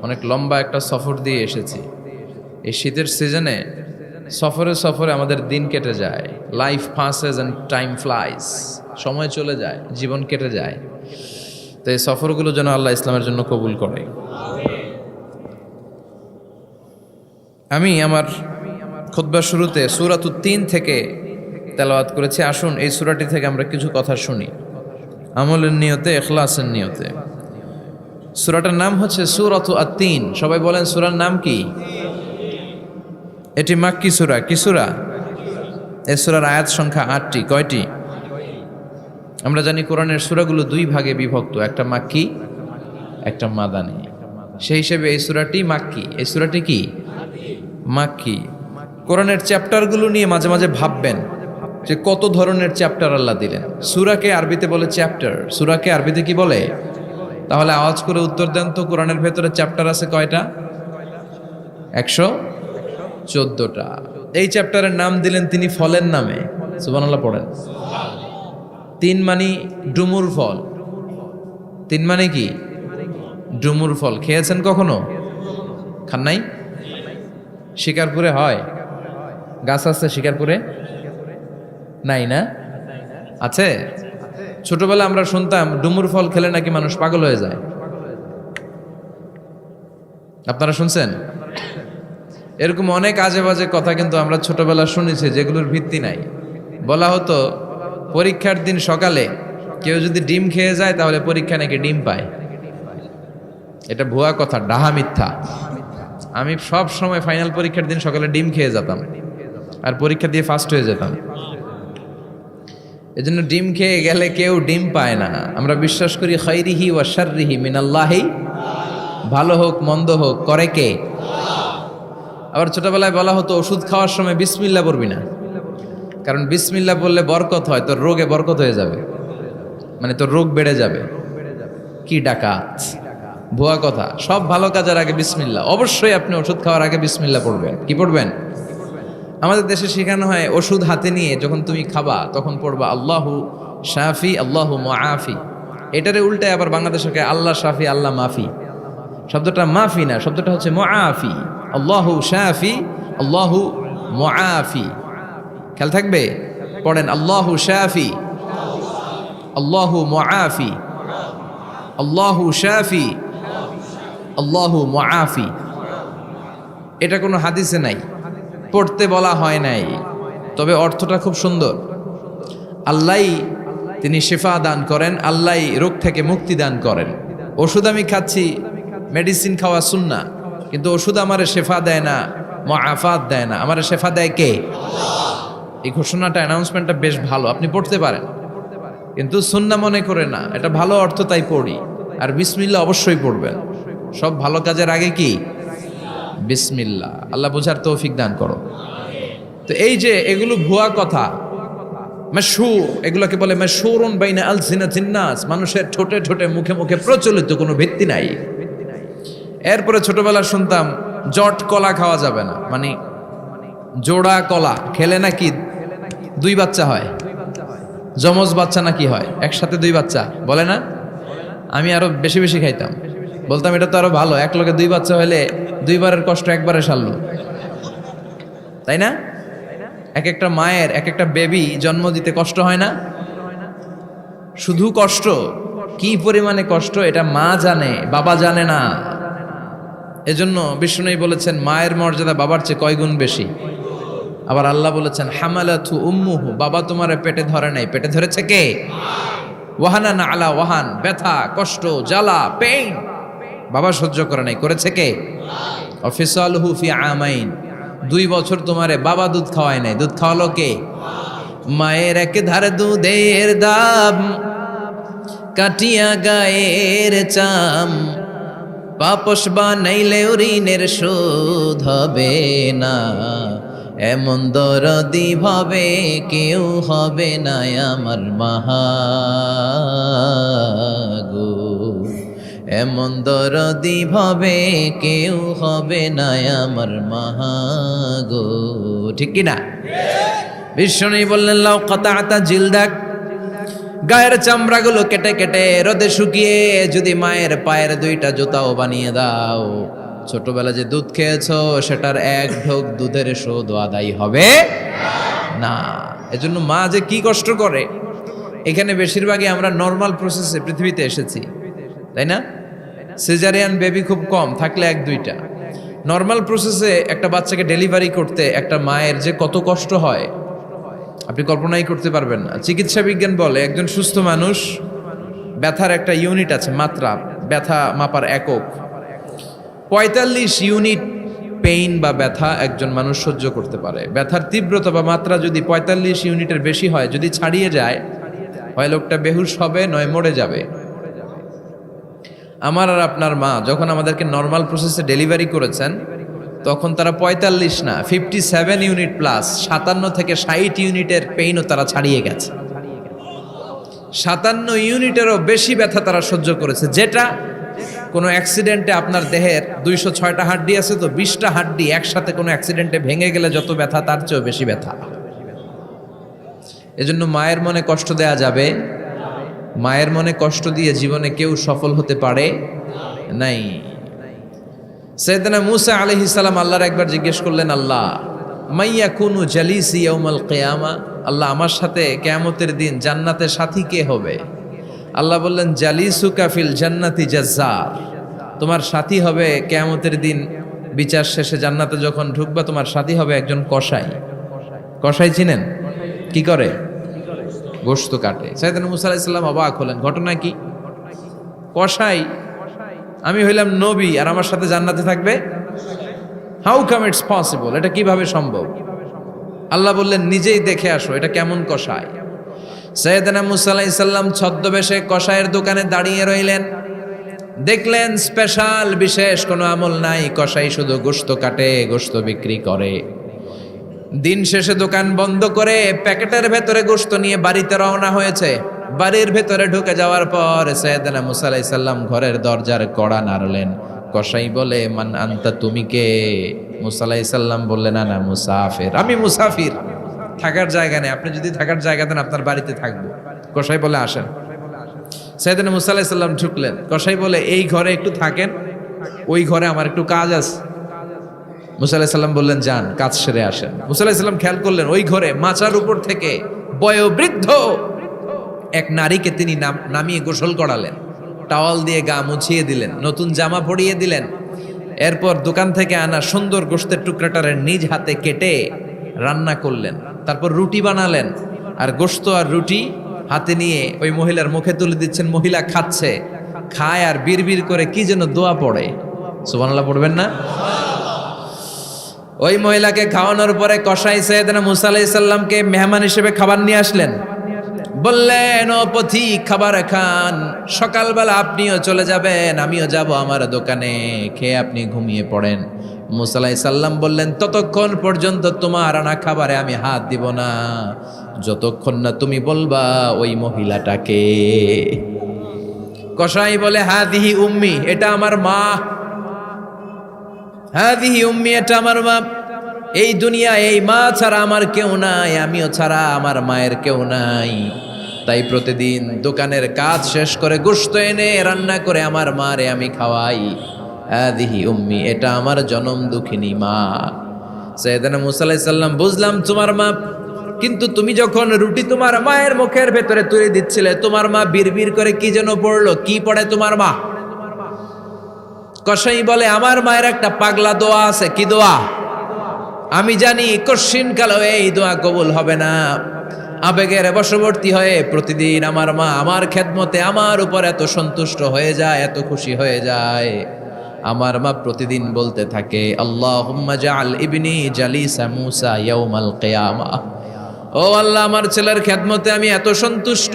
অনেক লম্বা একটা সফর দিয়ে এসেছি। এই শীতের সিজনে সফরে সফরে আমাদের দিন কেটে যায়। Life passes and time flies, সময় চলে যায়, জীবন কেটে যায়। তো এই সফরগুলো যেন আল্লাহ ইসলামের জন্য কবুল করে। আমি আমার খুতবার শুরুতে সূরাতুত তিন থেকে তেলাওয়াত করেছি। আসুন এই সূরাটি থেকে আমরা কিছু কথা শুনি, আমলের নিয়তে, ইখলাসের নিয়তে। সূরাটার নাম হচ্ছে সূরাতু আত-তিন। সবাই বলেন সূরার নাম কি? এটি মাক্কি সূরা। কি সূরা? এই সূরার আয়াত সংখ্যা 8টি। কয়টি? আমরা জানি কোরআনের সূরাগুলো 2 ভাগে বিভক্ত, একটা মাক্কি, একটা মাদানী। সেই হিসেবে এই সূরাটি মাক্কি। এই সূরাটি কি? মাক্কি। কোরআনের চ্যাপ্টারগুলো নিয়ে মাঝে মাঝে ভাববেন যে কত ধরনের চ্যাপ্টার আল্লাহ দিলেন। সূরাকে আরবিতে বলে চ্যাপ্টার। সূরাকে আরবিতে কি বলে? তাহলে আওয়াজ করে উত্তর দেন তো, কোরআনের ভেতরে চ্যাপ্টার আছে কয়টা? 114টা। এই চ্যাপ্টারের নাম দিলেন তিনি ফলের নামে। সুবহানাল্লাহ পড়েন। 3 মানে ডুমুর ফল। 3 মানে কি? ডুমুর ফল। খেয়েছেন কখনো? খান নাই? শিকারপুরে হয়? গাছ আছে শিকারপুরে? নাই না? আছে? ছোটবেলা আমরা শুনতাম ডুমুর ফল খেলে নাকি মানুষ পাগল হয়ে যায়। আপনারা শুনছেন? এরকম অনেক আজে বাজে কথা কিন্তু আমরা ছোটবেলা শুনেছি যেগুলোর ভিত্তি নাই। বলা হতো পরীক্ষার দিন সকালে কেউ যদি ডিম খেয়ে যায় তাহলে পরীক্ষা নাকি ডিম পায়। এটা ভুয়া কথা, ডাহা মিথ্যা। আমি সব সময় ফাইনাল পরীক্ষার দিন সকালে ডিম খেয়ে যেতাম আর পরীক্ষা দিয়ে ফার্স্ট হয়ে যেতাম। এজন্য ডিম খেয়ে গেলে কেউ ডিম পায় না। আমরা বিশ্বাস করি খাইরিহি ওয়া শাররিহি মিনাল্লাহি, ভালো হোক মন্দ হোক করে কে? আবার ছোটবেলায় বলা হতো ওষুধ খাওয়ার সময় বিসমিল্লাহ পড়বি না, কারণ বিসমিল্লাহ বললে বরকত হয়, তোর রোগে বরকত হয়ে যাবে, মানে তোর রোগ বেড়ে যাবে। কি ডাকাত, ভুয়া কথা। সব ভালো কাজের আগে বিসমিল্লাহ। অবশ্যই আপনি ওষুধ খাওয়ার আগে বিসমিল্লাহ পড়বেন। কি পড়বেন? আমাদের দেশে শেখানো হয় ওষুধ হাতে নিয়ে যখন তুমি খাবা তখন পড়বা আল্লাহু শাফি আল্লাহু মুআফি। এটারে উল্টায় আবার বাংলাদেশে আল্লাহ শাফি আল্লাহ মাফি। শব্দটা মাফি না, শব্দটা হচ্ছে মুআফি। আল্লাহু শাফি আল্লাহু মুআফি। খেয়াল থাকবে, পড়েন আল্লাহু শাফি আল্লাহু মুআফি, আল্লাহু শাফি আল্লাহু মুআফি। এটা কোনো হাদিসে নাই, পড়তে বলা হয় নাই, তবে অর্থটা খুব সুন্দর। আল্লাহই তিনি শিফা দান করেন, আল্লাহই রোগ থেকে মুক্তি দান করেন। ওষুধ আমি খাচ্ছি, মেডিসিন খাওয়া সুন্নাহ, কিন্তু ওষুধ আমারে শেফা দেয় না, মুআফাত দেয় না। আমারে শেফা দেয় কে? এই ঘোষণাটা, অ্যানাউন্সমেন্টটা বেশ ভালো, আপনি পড়তে পারেন, কিন্তু সুন্নাহ মনে করে না। এটা ভালো অর্থ, তাই পড়ি। আর বিসমিল্লাহ অবশ্যই পড়বেন। সব ভালো কাজের আগে কি? বিসমিল্লাহ। আল্লাহ বোঝার তৌফিক দান করো। তো এই যে এগুলো ভুয়া কথা, মাশহুর, এগুলোকে বলে মাশহুরুন বাইনা আলসিনাতিন নাস, মানুষের ঠোঁটে ঠোঁটে মুখে মুখে প্রচলিত, কোনো ভিত্তি নাই। এরপরে ছোটবেলা শুনতাম জট কলা খাওয়া যাবে না, মানে জোড়া কলা খেলে নাকি 2 বাচ্চা হয়, যমজ বাচ্চা নাকি হয়, একসাথে 2 বাচ্চা বলে না। আমি আরো বেশি বেশি খাইতাম, বলতাম এটা তো আরো ভালো, এক লোকে 2 বাচ্চা হলে 2 বারের কষ্ট একবারে সারলো, তাই না? এক একটা মায়ের এক একটা বেবি জন্ম দিতে কষ্ট হয় না? শুধু কষ্ট, কি পরিমাণে কষ্ট এটা মা জানে, বাবা জানে না। এজন্য বিষ্ণু বলেছেন মায়ের মর্যাদা বাবার চেয়ে কয় গুণ বেশি। আবার আল্লাহ বলেছেন হামালাতু উম্মুহু, বাবা তোমারে পেটে ধরে নাই, পেটে ধরেছে কে? ওয়াহানান আলা ওয়াহান, ব্যথা কষ্ট জ্বালা পেইন বাবা সহ্য করে নাই, করেছে কে? অফিসালহু ফি আমাইন, 2 বছর তোমারে বাবা দুধ খাওয়ায় নাই, দুধ খাওয়ালো কে? মায়ের এক ধারে দুধের দাম, কাটিয়া গায়ের চাম, পাপস বানাইলে ঋণের শোধ হবে না, এমন দরদি ভাবে কেউ হবে না আমার মাহাগো, এমন দরদি ভাবে কেউ হবে না আমার মাহাগো। ঠিক কিনা? বিষ্ণু বললেন লাউ কাতাতা জিলদাক, গায়ের চামড়াগুলো কেটে কেটে রোদে শুকিয়ে যদি মায়ের পায়ের 2টা জুতাও বানিয়ে দাও, ছোটবেলা যে দুধ খেয়েছো সেটার 1 ঢোক দুধের শোধ আদায় হবে না। এজন্য মা যে কি কষ্ট করে, এখানে বেশিরভাগই আমরা নর্মাল প্রসেসে পৃথিবীতে এসেছি, তাই না? সিজারিয়ান বেবি খুব কম, থাকলে 1-2টা। নর্মাল প্রসেসে একটা বাচ্চাকে ডেলিভারি করতে একটা মায়ের যে কত কষ্ট হয় আপনি কল্পনাই করতে পারবেন না। চিকিৎসা বিজ্ঞান বলে একজন সুস্থ মানুষ, ব্যথার একটা ইউনিট আছে, মাত্রা, ব্যথা মাপার একক, 45 ইউনিট পেইন বা ব্যথা একজন মানুষ সহ্য করতে পারে। ব্যথার তীব্রতা বা মাত্রা যদি 45 ইউনিটের বেশি হয়, যদি ছাড়িয়ে যায়, হয় লোকটা বেহুশ হবে, নয় মরে যাবে। আমার আর আপনার মা যখন আমাদেরকে নর্মাল প্রসেসে ডেলিভারি করেছেন তখন তারা 45 না 57 ইউনিট প্লাস 57 থেকে 60 ইউনিটের পেইনও তারা ছাড়িয়ে গেছে। 57 ইউনিটেরও বেশি ব্যথা তারা সহ্য করেছে, যেটা কোনো অ্যাক্সিডেন্টে আপনার দেহের 206টা হাড্ডি আছে, তো 20টা হাড্ডি একসাথে কোনো অ্যাক্সিডেন্টে ভেঙে গেলে যত ব্যথা তার চেয়েও বেশি ব্যথা। এজন্য মায়ের মনে কষ্ট দেয়া যাবে? মায়ের মনে কষ্ট দিয়ে জীবনে কেউ সফল হতে পারে নাই। সাইয়েদনা মূসা আলাইহিস সালাম আল্লাহর একবার জিজ্ঞেস করলেন, আল্লাহ মাইয়া কুনু জালিসি ইয়াউমাল কিয়ামা, আল্লাহ আমার সাথে কিয়ামতের দিন জান্নাতের সাথী কে হবে? আল্লাহ বললেন জালিসুকা ফিল জান্নাতি জাজ্জার, তোমার সাথী হবে কিয়ামতের দিন, বিচার শেষে জান্নাতে যখন ঢুকবা তোমার সাথী হবে একজন কসাই। কসাই চিনেন? কি করে? গোশত কাটে। সাইয়েদনা মুসা আলাইহিস সালাম অবাক হলেন, ঘটনা কি? কসাই, আমি হইলাম নবী আর আমার সাথে জান্নাতে থাকবে? হাউ কাম ইটস পসিবল, এটা কিভাবে সম্ভব? আল্লাহ বললেন নিজেই দেখে আসো এটা কেমন কসাই। সাইয়েদনা মুসা আলাইহিস সালাম ছদ্মবেশে কসাইয়ের দোকানে দাঁড়িয়ে রইলেন। দেখলেন স্পেশাল বিশেষ কোনো আমল নাই, কসাই শুধু গোশত কাটে, গোশত বিক্রি করে। দিন শেষে দোকান বন্ধ করে প্যাকেটের ভেতরে গোশত নিয়ে বাড়িতে রওনা হয়েছে। বাড়ির ভেতরে ঢুকে যাওয়ার পর সাইয়েদনা মুসা আলাইহিস সালাম ঘরের দরজার কড়া নাড়লেন। কসাই বলে, মান আনতা, তুমি কে? মুসা আলাইহিস সালাম বললেন, আনা মুসাফির, আমি মুসাফির, থাকার জায়গা নেই, আপনি যদি থাকার জায়গা দেন আপনার বাড়িতে থাকবো। কসাই বলে, আসেন। সাইয়েদনা মুসা আলাইহিস সালাম ঢুকলেন। কসাই বলে, এই ঘরে একটু থাকেন, ওই ঘরে আমার একটু কাজ আছে। মুসা আলাইহিস সালাম বললেন, যান, কাজ সেরে আসেন। মুসা আলাইহিস সালাম খেয়াল করলেন ওই ঘরে মাচার উপর থেকে বয়োবৃদ্ধ এক নারীকে তিনি নামিয়ে গোসল করালেন, টাওয়াল দিয়ে গা মুছিয়ে দিলেন, নতুন জামা পরিয়ে দিলেন। এরপর দোকান থেকে আনা সুন্দর গোশতের টুকরাটারে নিজ হাতে কেটে রান্না করলেন। তারপর রুটি বানালেন, আর গোশত আর রুটি হাতে নিয়ে ওই মহিলার মুখে তুলে দিচ্ছেন। মহিলা খাচ্ছে, খায় আর বিড়বিড় করে কি যেন দোয়া পড়ে। সুবহানাল্লাহ পড়বেন না? ওই মহিলাকে খাওয়ানোর পরে কসাই সাইয়েদনা মুসা আলাইহিস সালামকে মেহমান হিসেবে খাবার নিয়ে আসলেন। বললেন, ও পথিক, খাবার খান, সকালবেলা আপনিও চলে যাবেন, আমিও যাব আমার দোকানে, খেয়ে আপনি ঘুমিয়ে পড়েন। মুসা আলাইহিস সালাম বললেন, ততক্ষণ পর্যন্ত তোমার আনা খাবারে আমি হাত দিব না যতক্ষণ না তুমি বলবা ওই মহিলাটাকে। কসাই বলে, হাদিহি উম্মি, এটা আমার মা। হাদিহি উম্মি, এটা আমার মা। এই দুনিয়া এই মা ছাড়া আমার কেউ নাই, আমিও ছাড়া আমার মায়ের কেউ নাই। তাই প্রতিদিন দোকানের কাজ শেষ করে গোশত এনে রান্না করে আমার মারে আমি খাওয়াই। হাদিহি উম্মি, এটা আমার জনম দুঃখিনী মা। সাইয়েদনা মুসা আলাইহিস সালাম, বুঝলাম তোমার মা, কিন্তু তুমি যখন রুটি তোমার মায়ের মুখের ভেতরে তুলে দিচ্ছিলে, তোমার মা বিড়বিড় করে কি যেন পড়লো, কি পড়ে তোমার মা? কসাই বলে, আমার মায়ের একটা পাগলা দোয়া আছে। কি দোয়া? আমি জানি কশিন কালো এই দোয়া কবুল হবে না। আবেগের বশবর্তী হয়ে প্রতিদিন আমার মা আমার খেদমতে আমার উপর এত সন্তুষ্ট হয়ে যায়, এত খুশি হয়ে যায়। আমার মা প্রতিদিন বলতে থাকে, আল্লাহুম্মা জাআল ইবনি জালিসা মুসা ইয়াউমাল কিয়ামাহ। ও আল্লাহ, আমার ছেলের খেদমতে আমি এত সন্তুষ্ট,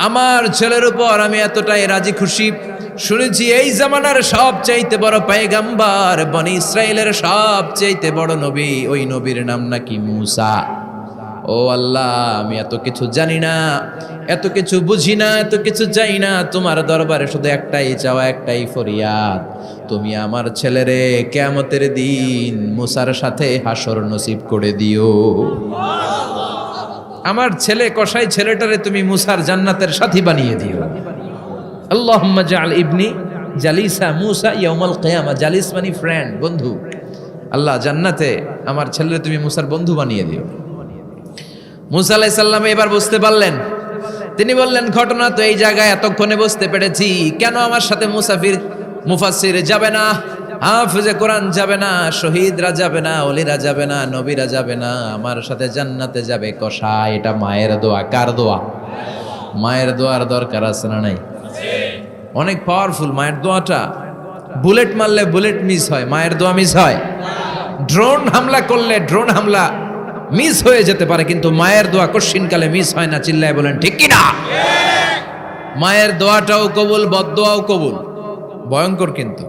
আমার ছেলের উপর আমি এতটাই রাজি খুশি। শুনেছি এই জামানার সবচাইতে বড় পয়গম্বর, বনি ইসরাইলের সবচাইতে বড় নবী, ওই নবীর নাম নাকি মুসা। ও আল্লাহ, আমি এত কিছু জানি না, এত কিছু বুঝি না, এত কিছু চাই না, তোমার দরবারে শুধু একটাই চাওয়া, একটাই ফরিয়াদ, তুমি আমার ছেলেরে কিয়ামতের দিন মুসার সাথে হাসর নসিব করে দিও। আমার ছেলে কসাই ছেলেটারে তুমি মুসার জান্নাতের সাথী বানিয়ে দিও। আল্লাহুম্মা জাআল ইবনি জালিসা মুসা ইয়াউমাল কিয়ামা। জালিস মানে ফ্রেন্ড, বন্ধু। আল্লাহ, জান্নাতে আমার ছেলেরে তুমি মুসার বন্ধু বানিয়ে দিও। মুসা আলাইহিস সালাম এবার বুঝতে পারলেন। তিনি বললেন, ঘটনা তো এই জায়গায় এতক্ষণে বুঝতে পেরেছি, কেন আমার সাথে মুফাসসির যাবে না, হাফেজে কোরআন যাবে না, শহীদরা যাবে না, ওলিরা যাবে না, নবীরা যাবে না, আমার সাথে জান্নাতে যাবে কসাই। এটা মায়ের দোয়া। কার দোয়া? মায়ের দোয়ার দরকার আছে না নাই? অনেক পাওয়ারফুল মায়ের দোয়াটা। বুলেট মারলে বুলেট মিস হয়, মায়ের দোয়া মিস হয়? ড্রোন হামলা করলে ড্রোন হামলা মিস হয়ে যেতে পারে, কিন্তু মায়ের দোয়া কশিনকালে মিস হয় না। চিল্লায় বলেন ঠিক কিনা? মায়ের দোয়াটাও কবুল, বদদোয়াও কবুল। ভয়ঙ্কর কিন্তু।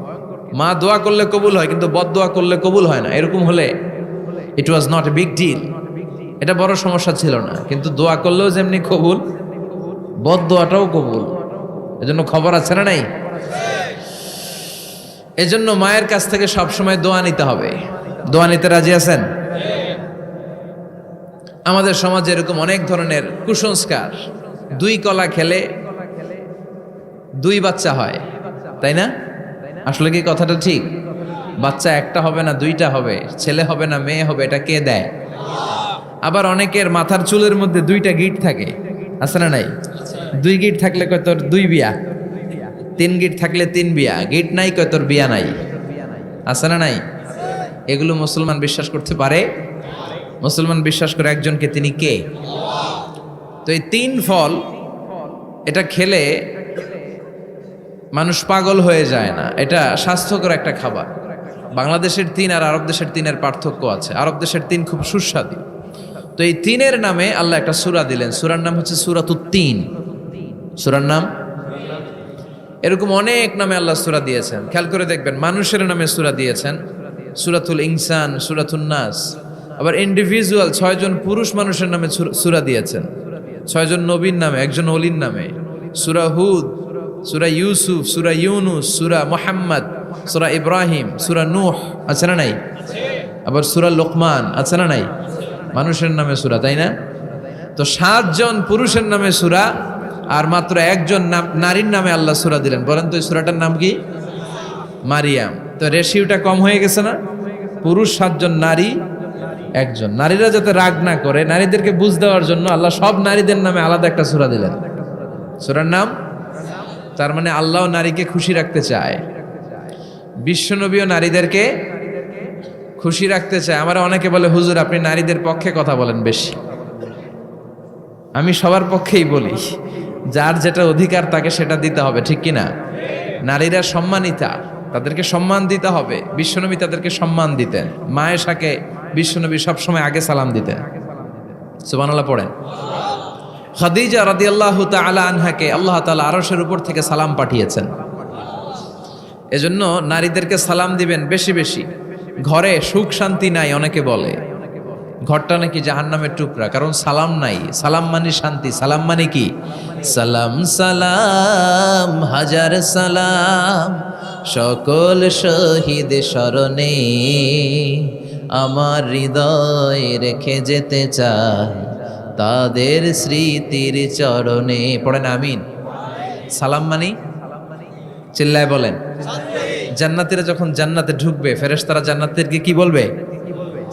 মা দোয়া করলে কবুল হয়, কিন্তু বদদোয়া করলে কবুল হয় না। এরকম হলে it was not a big deal, এটা বড় সমস্যা ছিল না। কিন্তু দোয়া করলেও যেমনি কবুল, বদদোয়াটাও কবুল। এজন্য খবর আছে না নাই? এজন্য মায়ের কাছ থেকে সবসময় দোয়া নিতে হবে। দোয়া নিতে রাজি আছেন? আমাদের সমাজে এরকম অনেক ধরনের কুসংস্কার। 2 কলা খেলে 2 বাচ্চা হয়, তাই না? আসলে কি কথাটা ঠিক? বাচ্চা একটা হবে না, 2টা হবে, ছেলে হবে না মেয়ে হবে, এটা কে দেয়? আবার অনেকের মাথার চুলের মধ্যে 2টা গিট থাকে, আছে না নাই? 2 গিট থাকলে কয় তোর 2 বিয়া, তিন গিট থাকলে তিন বিয়া, গিট নাই কয় তোর বিয়া নাই, আছে না নাই? এগুলো মুসলমান বিশ্বাস করতে পারে? মুসলমান বিশ্বাস করে একজনকে, তিনি কে? তো এই তিন ফল এটা খেলে মানুষ পাগল হয়ে যায় না, এটা স্বাস্থ্যকর একটা খাবার। বাংলাদেশের তিন আর আরব দেশের তিনের পার্থক্য আছে। আরব দেশের তিন খুব সুস্বাদু। তো এই তিনের নামে আল্লাহ একটা সূরা দিলেন, সূরার নাম হচ্ছে সূরাতুত তিন। সূরার নাম এরকম অনেক নামে আল্লাহ সূরা দিয়েছেন। খেয়াল করে দেখবেন, মানুষের নামে সূরা দিয়েছেন, সূরাতুল ইনসান, সূরাতুন নাস। আবার ইন্ডিভিজুয়াল 6 জন পুরুষ মানুষের নামে সূরা দিয়েছেন, 6 জন নবীর নামে, একজন ওলির নামে। সূরা হুদ, সূরা ইউসুফ, সূরা ইউনুস, সূরা মুহাম্মদ, সূরা ইব্রাহিম, সূরা নূহ, আছে না নাই? আবার সূরা লোকমান, আছে না নাই? মানুষের নামে সূরা, তাই না? তো 7 জন পুরুষের নামে সূরা আর মাত্র একজন নারীর নামে আল্লাহ সূরা দিলেন। বলেন তো এই সূরাটার নাম কি? মারিয়াম। তো রেশিওটা কম হয়ে গেছে না? পুরুষ 7 জন, নারী একজন। নারীরা যাতে রাগ না করে, নারীদেরকে বুঝ দেওয়ার জন্য আল্লাহ সব নারীদের নামে আলাদা একটা সূরা দিলেন। সূরার নাম, তার মানে আল্লাহ নারীকে খুশি রাখতে চায়, বিশ্বনবীও নারীদেরকে খুশি রাখতে চায়। আমরা অনেকে বলে, হুজুর আপনি নারীদের পক্ষে কথা বলেন বেশি। আমি সবার পক্ষেই বলি, যার যেটা অধিকার তাকে সেটা দিতে হবে, ঠিক কিনা? নারীরা সম্মানিতা, তাদেরকে সম্মান দিতে হবে। বিশ্বনবী তাদেরকে সম্মান দিতেন। মায়েশাকে বিশ্বনবী সবসময় আগে সালাম দিতেন। সুবহানাল্লাহ পড়েন। খাদিজা রাদিয়াল্লাহু তাআলা আনহাকে আল্লাহ তাআলা আরশের উপর থেকে সালাম পাঠিয়েছেন। এজন্য নারীদেরকে সালাম দিবেন বেশি বেশি। ঘরে সুখ শান্তি নাই, অনেকে বলে ঘরটা নাকি জাহান্নামের টুকরা, কারণ সালাম নাই। সালাম মানে শান্তি। সালাম মানে কি? সালাম সালাম হাজার সালাম সকল শহীদ স্মরণে, আমার হৃদয় রেখে যেতে চাই তাদের স্মৃতির চরণে। পড়েন আমিন। সালাম মানে চিল্লায় বলেন। জান্নাতীরা যখন জান্নাতে ঢুকবে, ফেরেশতারা জান্নাতীদেরকে কি বলবে?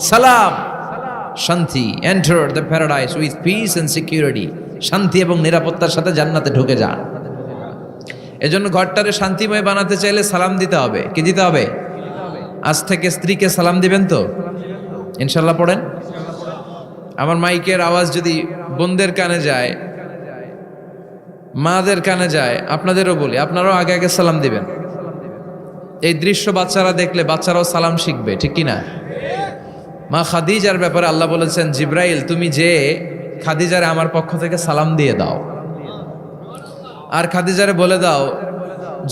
সালাম, শান্তি। Enter the paradise with peace and security. শান্তি এবং নিরাপত্তার সাথে জান্নাতে ঢুকে যান। এজন্য ঘরটারে শান্তিময় বানাতে চাইলে সালাম দিতে হবে। কি দিতে হবে? আজ থেকে স্ত্রীকে সালাম দিবেন তো ইনশাল্লাহ। পড়েন। আমার মাইকের আওয়াজ যদি বোনদের কানে যায়, মাদের কানে যায়, আপনাদেরও বলি, আপনারাও আগে আগে সালাম দিবেন। এই দৃশ্য বাচ্চারা দেখলে বাচ্চারাও সালাম শিখবে, ঠিক কিনা? মা খাদিজার ব্যাপারে আল্লাহ বলেছেন, জিব্রাইল তুমি যে খাদিজারে আমার পক্ষ থেকে সালাম দিয়ে দাও, আর খাদিজারে বলে দাও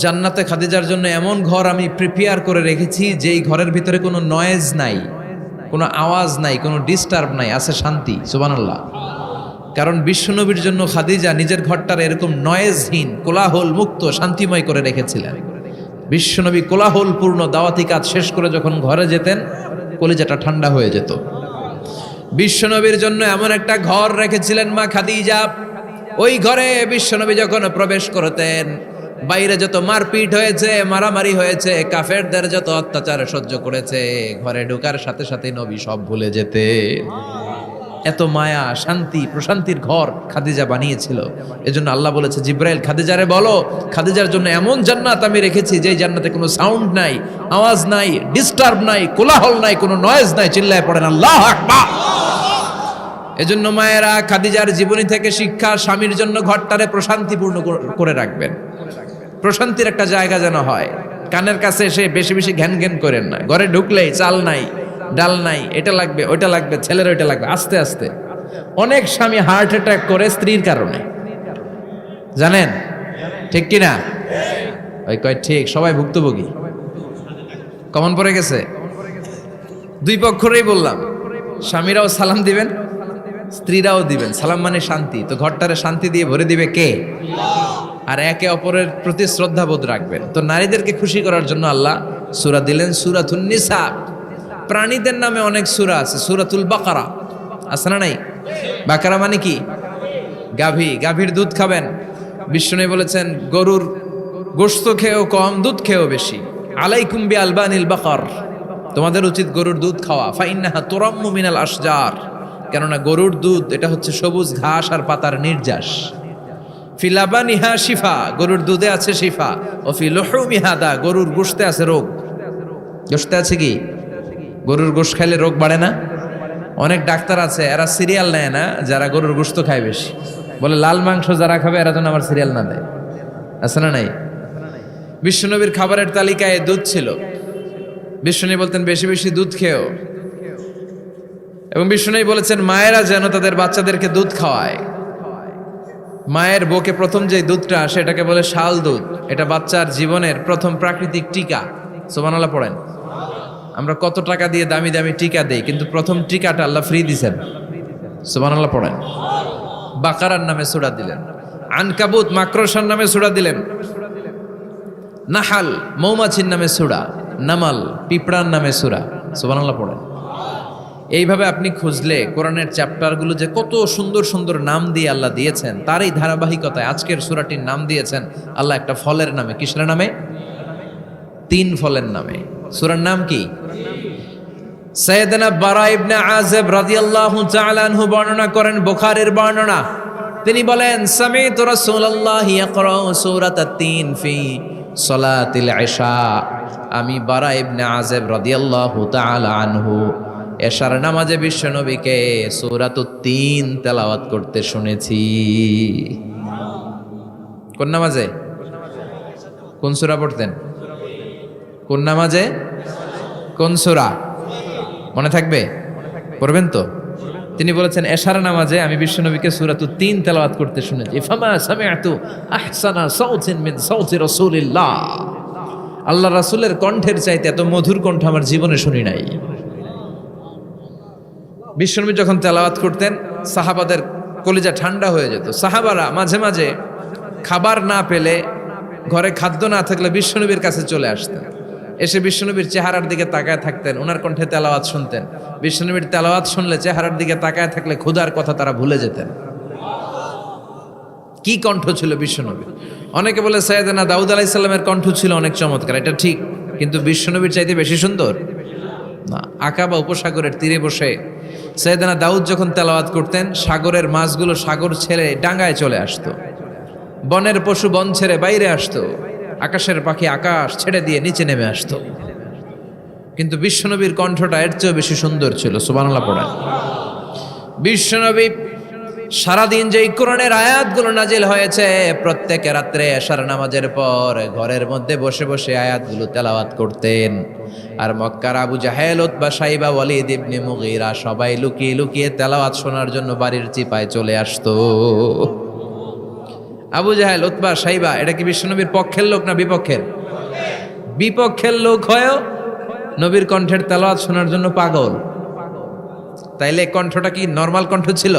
জান্নাতে খাদিজার জন্য এমন ঘর আমি প্রিপেয়ার করে রেখেছি যেই ঘরের ভিতরে কোনো নয়েজ নাই, কোনো আওয়াজ নাই, কোনো ডিস্টার্ব নাই, আছে শান্তি। সুবহানাল্লাহ। কারণ বিশ্বনবীর জন্য খাদিজা নিজের ঘরটার এরকম নয়েজহীন, কোলাহল মুক্ত, শান্তিময় করে রেখেছিলেন। বিশ্বনবী কোলাহলপূর্ণ দাওয়াতি কাজ শেষ করে যখন ঘরে যেতেন, কলিজাটা ঠান্ডা হয়ে যেত। বিশ্বনবীর জন্য এমন একটা ঘর রেখেছিলেন মা খাদিজা, ওই ঘরে বিশ্বনবী যখন প্রবেশ করতেন, বাইরে যত মারপিট হয়েছে, মারামারি হয়েছে, কাফেরদের যত অত্যাচার সহ্য করেছে, ঘরে ঢোকার সাথে সাথে নবী সব ভুলে যেতে। এত মায়া, শান্তি, প্রশান্তির ঘর খাদিজা বানিয়েছিল। এজন্য আল্লাহ বলেছে, জিব্রাইল খাদিজারে বলো, খাদিজার জন্য এমন জান্নাত আমি রেখেছি যেই জান্নাতে কোনো সাউন্ড নাই, আওয়াজ নাই, ডিস্টার্ব নাই, কোলাহল নাই, কোনো নয়েজ নাই। চিল্লায় পড়েন আল্লাহু আকবার। এজন্য মায়েরা খাদিজার জীবনী থেকে শিক্ষা, স্বামীর জন্য ঘরটারে প্রশান্তিপূর্ণ করে রাখবেন। প্রশান্তির একটা জায়গা যেন হয়। কানের কাছে এসে বেশি বেশি ঘ্যান ঘ্যান করেন না। ঘরে ঢুকলেই চাল নাই, ডাল নাই, এটা লাগবে, ওইটা লাগবে, ছেলের ওইটা লাগবে। আস্তে আস্তে অনেক স্বামী হার্ট অ্যাটাক করে স্ত্রীর কারণে, জানেন ঠিক কিনা? ওই কয় ঠিক, সবাই ভুক্তভোগী, কমন পড়ে গেছে। দুই পক্ষরেই বললাম, স্বামীরাও সালাম দিবেন, স্ত্রীরাও দিবেন। সালাম মানে শান্তি। তো ঘরটারে শান্তি দিয়ে ভরে দিবে কে? আর একে অপরের প্রতি শ্রদ্ধাবোধ রাখবেন। তো নারীদেরকে খুশি করার জন্য আল্লাহ সূরা দিলেন, সূরাতুন নিসা। প্রাণীদের নামে অনেক সূরা আছে, সূরাতুল বাকারা আছে না নাই? বাকারা মানে কি? গাভী। গাভীর দুধ খাবেন। বিষ্ণু বলেছেন, গরুর গোশত খেয়েও কম, দুধ খেয়েও বেশি। আলাইকুম বি আলবানিল বাকার, তোমাদের উচিত গরুর দুধ খাওয়া। ফাইন্নাহা তুরাম্মু মিনাল আশজার, কেননা গরুর দুধ এটা হচ্ছে সবুজ ঘাস আর পাতার নির্যাস। ফি লাবানিহা শিফা, গরুর দুধে আছে শিফা, ও ফি লুহুমিহা দা, গরুর গোশতে আছে রোগ। গোশতে আছে কি? গরুর গোশত খাইলে রোগ বাড়ে না? অনেক ডাক্তার আছে এরা সিরিয়াল নেয় না, যারা গরুর গোশত খায় বেশি, বলে লাল মাংস যারা খাবে এরা যেন আমার সিরিয়াল না দেয়। আছে না নাই? বিশ্বনবীর খাবারের তালিকায় দুধ ছিল। বিশ্বনবী বলতেন বেশি বেশি দুধ খেও, এবং বিশ্বনবী বলেছেন মায়েরা যেন তাদের বাচ্চাদেরকে দুধ খাওয়ায়। মায়ের বুকে প্রথম যে দুধটা আসে এটাকে বলে শাল দুধ। এটা বাচ্চার জীবনের প্রথম প্রাকৃতিক টিকা। সুবহানাল্লাহ পড়েন। আমরা কত টাকা দিয়ে দামি দামি টিকা দেই, কিন্তু প্রথম টিকাটা আল্লাহ ফ্রি দিছেন। সুবহানাল্লাহ পড়েন। বাকারার নামে সূরা দিলেন, আনকাবুত মাকড়সার নামে সূরা দিলেন, নাহাল মৌমাছির নামে সূরা, নামাল পিঁপড়ার নামে সূরা। সুবহানাল্লাহ পড়েন। এইভাবে আপনি খুঁজলে কোরআনের চ্যাপ্টারগুলো যে কত সুন্দর সুন্দর নাম দিয়ে আল্লাহ দিয়েছেন, তার এই ধারাবাহিকতায় আজকের সূরাটির নাম দিয়েছেন আল্লাহ একটা ফলের নামে। কিসের নামে? 3 ফলের নামে। সূরার নাম কি? সাইয়েদনা বারা ইবনে আযিব রাদিয়াল্লাহু তাআলা আনহু বর্ণনা করেন, বুখারীর বর্ণনা। তিনি বলেন সামি'তু রাসূলুল্লাহি ইয়াকরাউ সূরাতাত তিন ফি সালাতিল ইশা। আমি বারা ইবনে আযিব রাদিয়াল্লাহু তাআলা আনহু এশার নামাজে বিশ্বনবীকে সূরাতুত তিন তেলাওয়াত করতে শুনেছি। কোন নামাজে? কোন সূরা পড়তেন? কোন নামাজে? কোন সূরা? মনে থাকবে? পড়বেন তো? তিনি বলেছেন এশার নামাজে আমি বিশ্বনবীকে সূরাতুত তিন তেলাওয়াত করতে শুনেছি। ফামা সামি'তু আহসানা সাউতিন মিন সাউতি রাসূলিল্লাহ। আল্লাহ রাসূলের কণ্ঠের চাইতে এত মধুর কণ্ঠ আমার জীবনে শুনি নাই। বিশ্বনবী যখন তেলাওয়াত করতেন সাহাবাদের কলিজা ঠান্ডা হয়ে যেত। সাহাবারা মাঝে মাঝে খাবার না পেলে, ঘরে খাদ্য না থাকলে বিশ্বনবীর কাছে চলে আসতেন। এসে বিশ্বনবীর চেহারার দিকে তাকায় থাকতেন, ওনার কণ্ঠে তেলাওয়াত শুনতেন। বিশ্বনবীর তেলাওয়াত শুনলে চেহারার দিকে তাকায় থাকলে ক্ষুধার কথা তারা ভুলে যেতেন। কি কণ্ঠ ছিল বিশ্বনবী! অনেকে বলে সাইয়েদনা দাউদ আলাইহিস সালামের কণ্ঠ ছিল অনেক চমৎকার, এটা ঠিক, কিন্তু বিশ্বনবীর চাইতে বেশি সুন্দর না। আকাবা উপসাগরের তীরে বসে সাইয়েদনা দাউদ যখন তেলাওয়াত করতেন, সাগরের মাছগুলো সাগর ছেড়ে ডাঙ্গায় চলে আসতো, বনের পশু বন ছেড়ে বাইরে আসতো, আকাশের পাখি আকাশ ছেড়ে দিয়ে নিচে নেমে আসতো। কিন্তু বিশ্বনবীর কণ্ঠটা এর চেয়েও বেশি সুন্দর ছিল। সুবহানাল্লাহ পড়েন। বিশ্বনবী সারাদিন যে কোরআনের আয়াতগুলো নাজিল হয়েছে, প্রত্যেক রাত্রে এশার নামাজের পর ঘরের মধ্যে বসে বসে আয়াতগুলো তেলাওয়াত করতেন। আর মক্কার আবু জাহেল, উতবা, শাইবা, ওয়ালিদ ইবনে মুগীরা সবাই লুকিয়ে লুকিয়ে তেলাওয়াত শোনার জন্য বাড়ির চিপায় চলে আসতো। আবু জাহেল, উতবা, শাইবা এটা কি বিশ্বনবীর পক্ষের লোক না বিপক্ষের? বিপক্ষের লোক হয়েও নবীর কণ্ঠের তেলাওয়াত শোনার জন্য পাগল। তাইলে কণ্ঠটা কি নরমাল কণ্ঠ ছিল?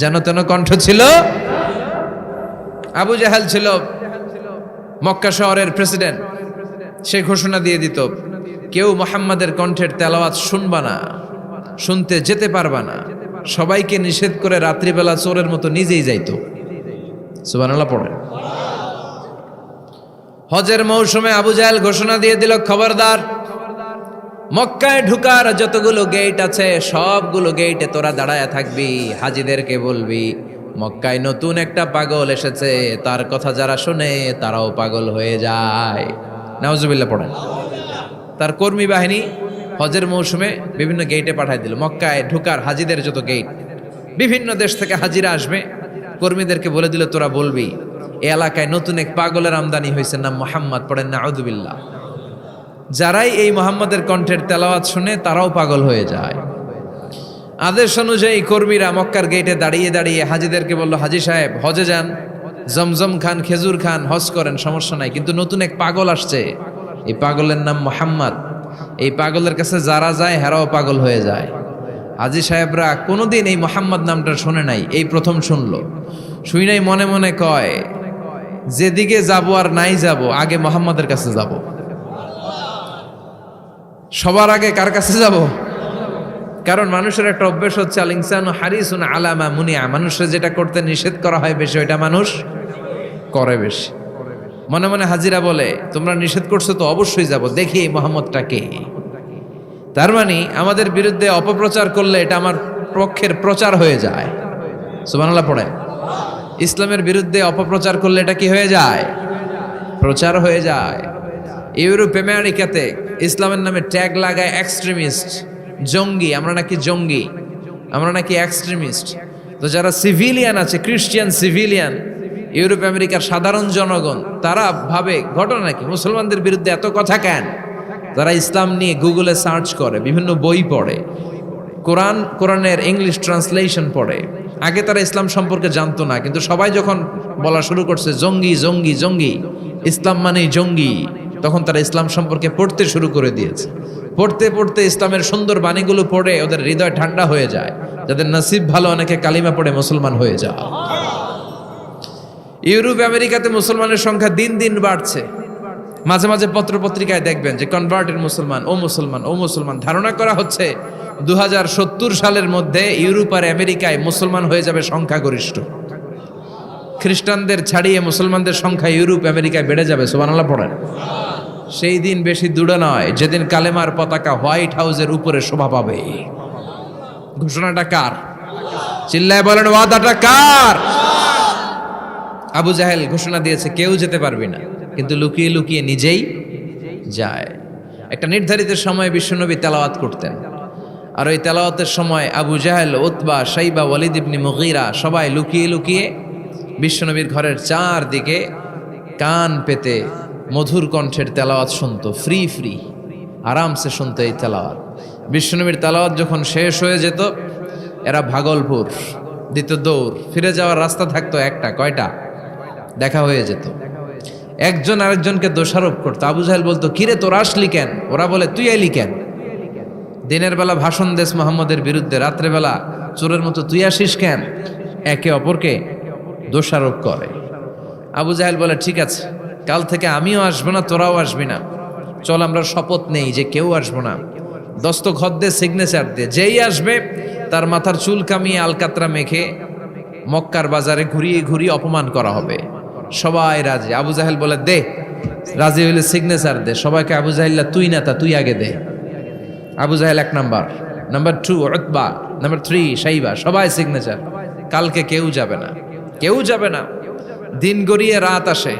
যেন তেন কণ্ঠ ছিল? আবু জাহেল ছিল মক্কা শহরের প্রেসিডেন্ট। সে ঘোষণা দিয়ে দিত, কেউ মুহাম্মাদের কণ্ঠের তেলাওয়াত শুনবা না, শুনতে যেতে পারবা না। সবাইকে নিষেধ করে রাত্রিবেলা চোরের মতো নিজেই যাইতো। সুবহানাল্লাহ পড়েন। হজের মৌসুমে আবু জাহেল ঘোষণা দিয়ে দিল, খবরদার, মক্কায় ঢুকার যতগুলো গেট আছে সবগুলো গেটে তোরা দাঁড়ায় থাকবি। হাজিদেরকে বলবি মক্কায় নতুন একটা পাগল এসেছে, তার কথা যারা শুনে তারাও পাগল হয়ে যায়। নাউজুবিল্লাহ পড়েন। তার কর্মী বাহিনী হজের মৌসুমে বিভিন্ন গেটে পাঠায় দিল। মক্কায় ঢুকার হাজিদের যত গেট, বিভিন্ন দেশ থেকে হাজিরা আসবে, কর্মীদেরকে বলে দিল তোরা বলবি এই এলাকায় নতুন এক পাগলের আমদানি হয়েছে, নাম মুহাম্মদ। পড়েন নাউযুবিল্লাহ। যারাই এই মুহাম্মাদের কণ্ঠের তেলাওয়াত শুনে তারাও পাগল হয়ে যায়। আদেশ অনুযায়ী কর্মীরা মক্কার গেটে দাঁড়িয়ে দাঁড়িয়ে হাজিদেরকে বলল, হাজি সাহেব হজে যান, জমজম খান, খেজুর খান, হজ করেন, সমস্যা নাই, কিন্তু নতুন এক পাগল আসছে, এই পাগলের নাম মুহাম্মদ। এই পাগলের কাছে যারা যায় হেরাও পাগল হয়ে যায়। হাজি সাহেবরা কোনোদিন এই মুহাম্মদ নামটা শুনে নাই, এই প্রথম শুনলো। শুই নাই মনে মনে কয়, যেদিকে যাব আর নাই যাব, আগে মুহাম্মাদের কাছে যাব। সবার আগে কার কাছে যাব? কারণ মানুষের একটা অভ্যাস হচ্ছে আল ইনসানু হারিসুন আলা মা মুনিয়া, মানুষের যেটা করতে নিষেধ করা হয় বেশি ওইটা মানুষ করে বেশি। মনে মনে হাজিরা বলে, তোমরা নিষেধ করছো তো অবশ্যই যাব, দেখি এই মুহাম্মদটা কে। তার মানে আমাদের বিরুদ্ধে অপপ্রচার করলে এটা আমার পক্ষের প্রচার হয়ে যায়। সুবহানাল্লাহ পড়ে। ইসলামের বিরুদ্ধে অপপ্রচার করলে এটা কি হয়ে যায়? প্রচার হয়ে যায়। ইউরোপ আমেরিকাতে ইসলামের নামে ট্যাগ লাগায় এক্সট্রিমিস্ট, জঙ্গি, আমরা নাকি জঙ্গি, আমরা নাকি এক্সট্রিমিস্ট। তো যারা সিভিলিয়ান আছে, ক্রিশ্চিয়ান সিভিলিয়ান, ইউরোপ আমেরিকার সাধারণ জনগণ, তারা ভাবে ঘটনা নাকি মুসলমানদের বিরুদ্ধে এত কথা কেন? তারা ইসলাম নিয়ে গুগলে সার্চ করে, বিভিন্ন বই পড়ে, কোরআনের ইংলিশ ট্রান্সলেশন পড়ে। আগে তারা ইসলাম সম্পর্কে জানতো না, কিন্তু সবাই যখন বলা শুরু করছে জঙ্গি জঙ্গি জঙ্গি, ইসলাম মানেই জঙ্গি, তখন তারা ইসলাম সম্পর্কে পড়তে শুরু করে দিয়েছে। পড়তে পড়তে ইসলামের সুন্দর বাণীগুলো পড়ে ওদের হৃদয় ঠান্ডা হয়ে যায়। যাদের নসিব ভালো, অনেকে কালিমা পড়ে মুসলমান হয়ে যায়। ইউরোপ আমেরিকাতে মুসলমানের সংখ্যা দিন দিন বাড়ছে। মাঝে মাঝে পত্রপত্রিকায় দেখবেন যে কনভার্টেড মুসলমান, ও মুসলমান, ও মুসলমান। ধারণা করা হচ্ছে 2070 সালের মধ্যে ইউরোপ আর আমেরিকায় মুসলমান হয়ে যাবে সংখ্যাগরিষ্ঠ। খ্রিস্টানদের ছাড়িয়ে মুসলমানদের সংখ্যা ইউরোপ আমেরিকায় বেড়ে যাবে। সুবহানাল্লাহ পড়েন। সেই দিন বেশি দূরে নয় যেদিন কালেমার পতাকা হোয়াইট হাউসের উপরে শোভা পাবে। ঘোষণাটা কার? চিল্লায় বলেন, ওয়াদাটা কার? আবু জাহেল ঘোষণা দিয়েছে কেউ যেতে পারবে না, কিন্তু লুকিয়ে লুকিয়ে নিজেই যায়। একটা নির্ধারিত সময়ে বিশ্বনবী তেলাওয়াত করতেন, আর ওই তেলাওয়াতের সময় আবু জাহেল, উতবা, শাইবা, ওয়ালিদ ইবনে মুগীরা সবাই লুকিয়ে লুকিয়ে বিশ্বনবীর ঘরের চারদিকে কান পেতে মধুর কণ্ঠের তেলাওয়াত শুনতো। ফ্রি ফ্রি আরামসে শুনতো এই তেলাওয়াত। বিশ্বনবীর তেলাওয়াত যখন শেষ হয়ে যেত, এরা ভাগলপুর দিত দৌড়। ফিরে যাওয়ার রাস্তা থাকতো একটা, কয়টা? দেখা হয়ে যেত। একজন আরেকজনকে দোষারোপ করতো। আবু জাহেল বলতো, কিরে তোর আসলি কেন? ওরা বলে, তুই এলি কেন? দিনের বেলা ভাষণ দেশ মোহাম্মদের বিরুদ্ধে, রাত্রেবেলা চোরের মতো তুই আসিস কেন? একে অপরকে দোষারোপ করে। আবু জাহেল বলে, ঠিক আছে, কাল থেকে আমিও আসবো না, তোরাও আসবি না। চল আমরা শপথ নেই যে কেউ আসবো না। দস্তখত দিয়ে, সিগনেচার দিয়ে, যেই আসবে তার মাথার চুল কামিয়ে আলকাতরা মেখে মক্কার বাজারে ঘুরিয়ে ঘুরিয়ে অপমান করা হবে। সবাই রাজি। আবু জাহেল বলে, দে, রাজি হইলে সিগনেচার দে। সবাইকে আবু জাহেল্লা, তুই না তা তুই আগে দে। আবু জাহেল 1 নাম্বার, নাম্বার 2 উতবা, নাম্বার 3 শাইবা, সবাই সিগনেচার। কালকে কেউ যাবে না, কেউ যাবে না। দিন গড়িয়ে রাত আসে।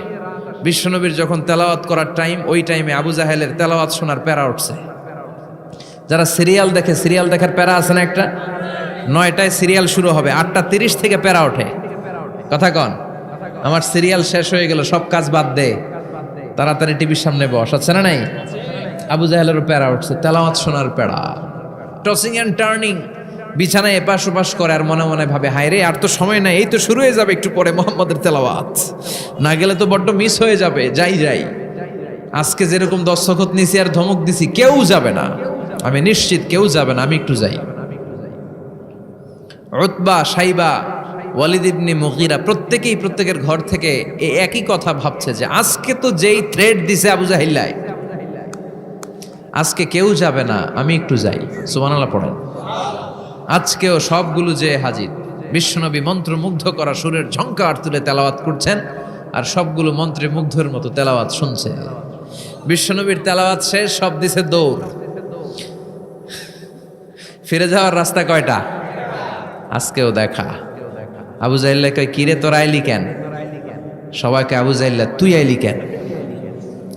বিশ্বনবীর যখন তেলাওয়াত করার টাইম, ওই টাইমে আবু জাহেলের তেলাওয়াত শোনার প্যারা উঠছে। যারা সিরিয়াল দেখে, সিরিয়াল দেখার প্যারা আছে না একটা? 9টায় সিরিয়াল শুরু হবে, 8:30 থেকে প্যারা ওঠে। কথা কন, আমার সিরিয়াল শেষ হয়ে গেল, সব কাজ বাদ দে, তাড়াতাড়ি টিভির সামনে বস, আছে না নাই? আবু জাহেলেরও প্যারা উঠছে, তেলাওয়াত শোনার প্যারা। টসিং অ্যান্ড টার্নিং, বিছানায় এপাশ ওপাশ করে, আর মনে মনে ভাবে, হায় রে, আর তো সময় নাই, এই তো শুরু হয়ে যাবে একটু পরে মোহাম্মদের তেলাওয়াত, না গেলে তো বড্ড মিস হয়ে যাবে। যাই যাই, আজকে যেরকম দস্তখত নিছি আর ধমক দিছি, কেউ যাবে না, আমি নিশ্চিত কেউ যাবে না, আমি একটু যাই। উতবা, শাইবা, ওয়ালিদ ইবনে মুগীরা প্রত্যেকেই প্রত্যেকের ঘর থেকে এই একই কথা ভাবছে যে আজকে তো যেই থ্রেড দিছে আবু জাহিল্লায়, আজকে কেউ যাবে না, আমি একটু যাই। সুবহানাল্লাহ পড়েন। আজকেও সবগুলো যে হাজির। বিশ্বনবী মন্ত্রমুগ্ধ করা সুরের ঝংকার তুলে তেলাওয়াত করছেন, আর সবগুলো মন্ত্রে মুগ্ধের মতো তেলাওয়াত শুনছে। বিশ্বনবীর তেলাওয়াত শেষ, সব দিছে দৌড়। ফিরে যাওয়ার রাস্তা কয়টা? আজকেও দেখা। আবু জাহিল্লা কয়, কিরে তোর আইলি কেন? সবাইকে আবু জাহিল্লা, তুই আইলি কেন?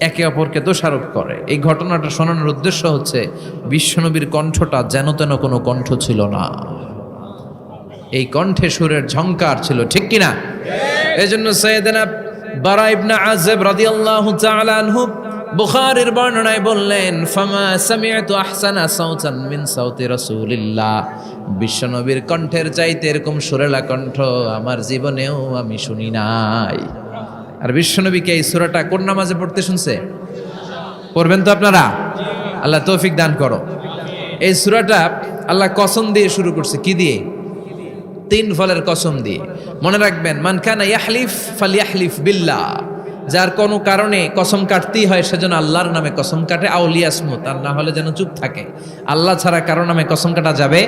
একে অপরকে দোষারোপ করে। এই ঘটনাটা শোনানোর উদ্দেশ্য হচ্ছে বিশ্বনবীর কণ্ঠটা যেন তেন কোনো কণ্ঠ ছিল না, এই কণ্ঠে সুরের ঝংকার ছিল, ঠিক কিনা? এজন্য সাইয়েদনা বারা ইবনে আযিব রাদিয়াল্লাহু তাআলা আনহু বুখারীর বর্ণনায় বললেন, ফামা সামি'তু আহসানা সাওতান মিন সাওতি রাসূলিল্লাহ, বিশ্বনবীর কণ্ঠের চাইতে এরকম সুরেলা কণ্ঠ আমার জীবনেও আমি শুনি নাই। আর বিশ্বনবীকে এই সূরাটা কোন নামাজে পড়তে শুনছে? পড়বেন তো আপনারা? আল্লাহ তৌফিক দান করো। এই সূরাটা আল্লাহ কসম দিয়ে শুরু করছে। কি দিয়ে? 3 ফলের কসম দিয়ে। মনে রাখবেন, মান কানা ইয়াহলিফ ফালইয়াহলিফ বিল্লাহ, যার কোনো কারণে কসম কাটতেই হয় সেজন্য আল্লাহর নামে কসম কাটে, আউলিয়াসমু, তার না হলে যেন চুপ থাকে। আল্লাহ ছাড়া কারো নামে কসম কাটা যাবে?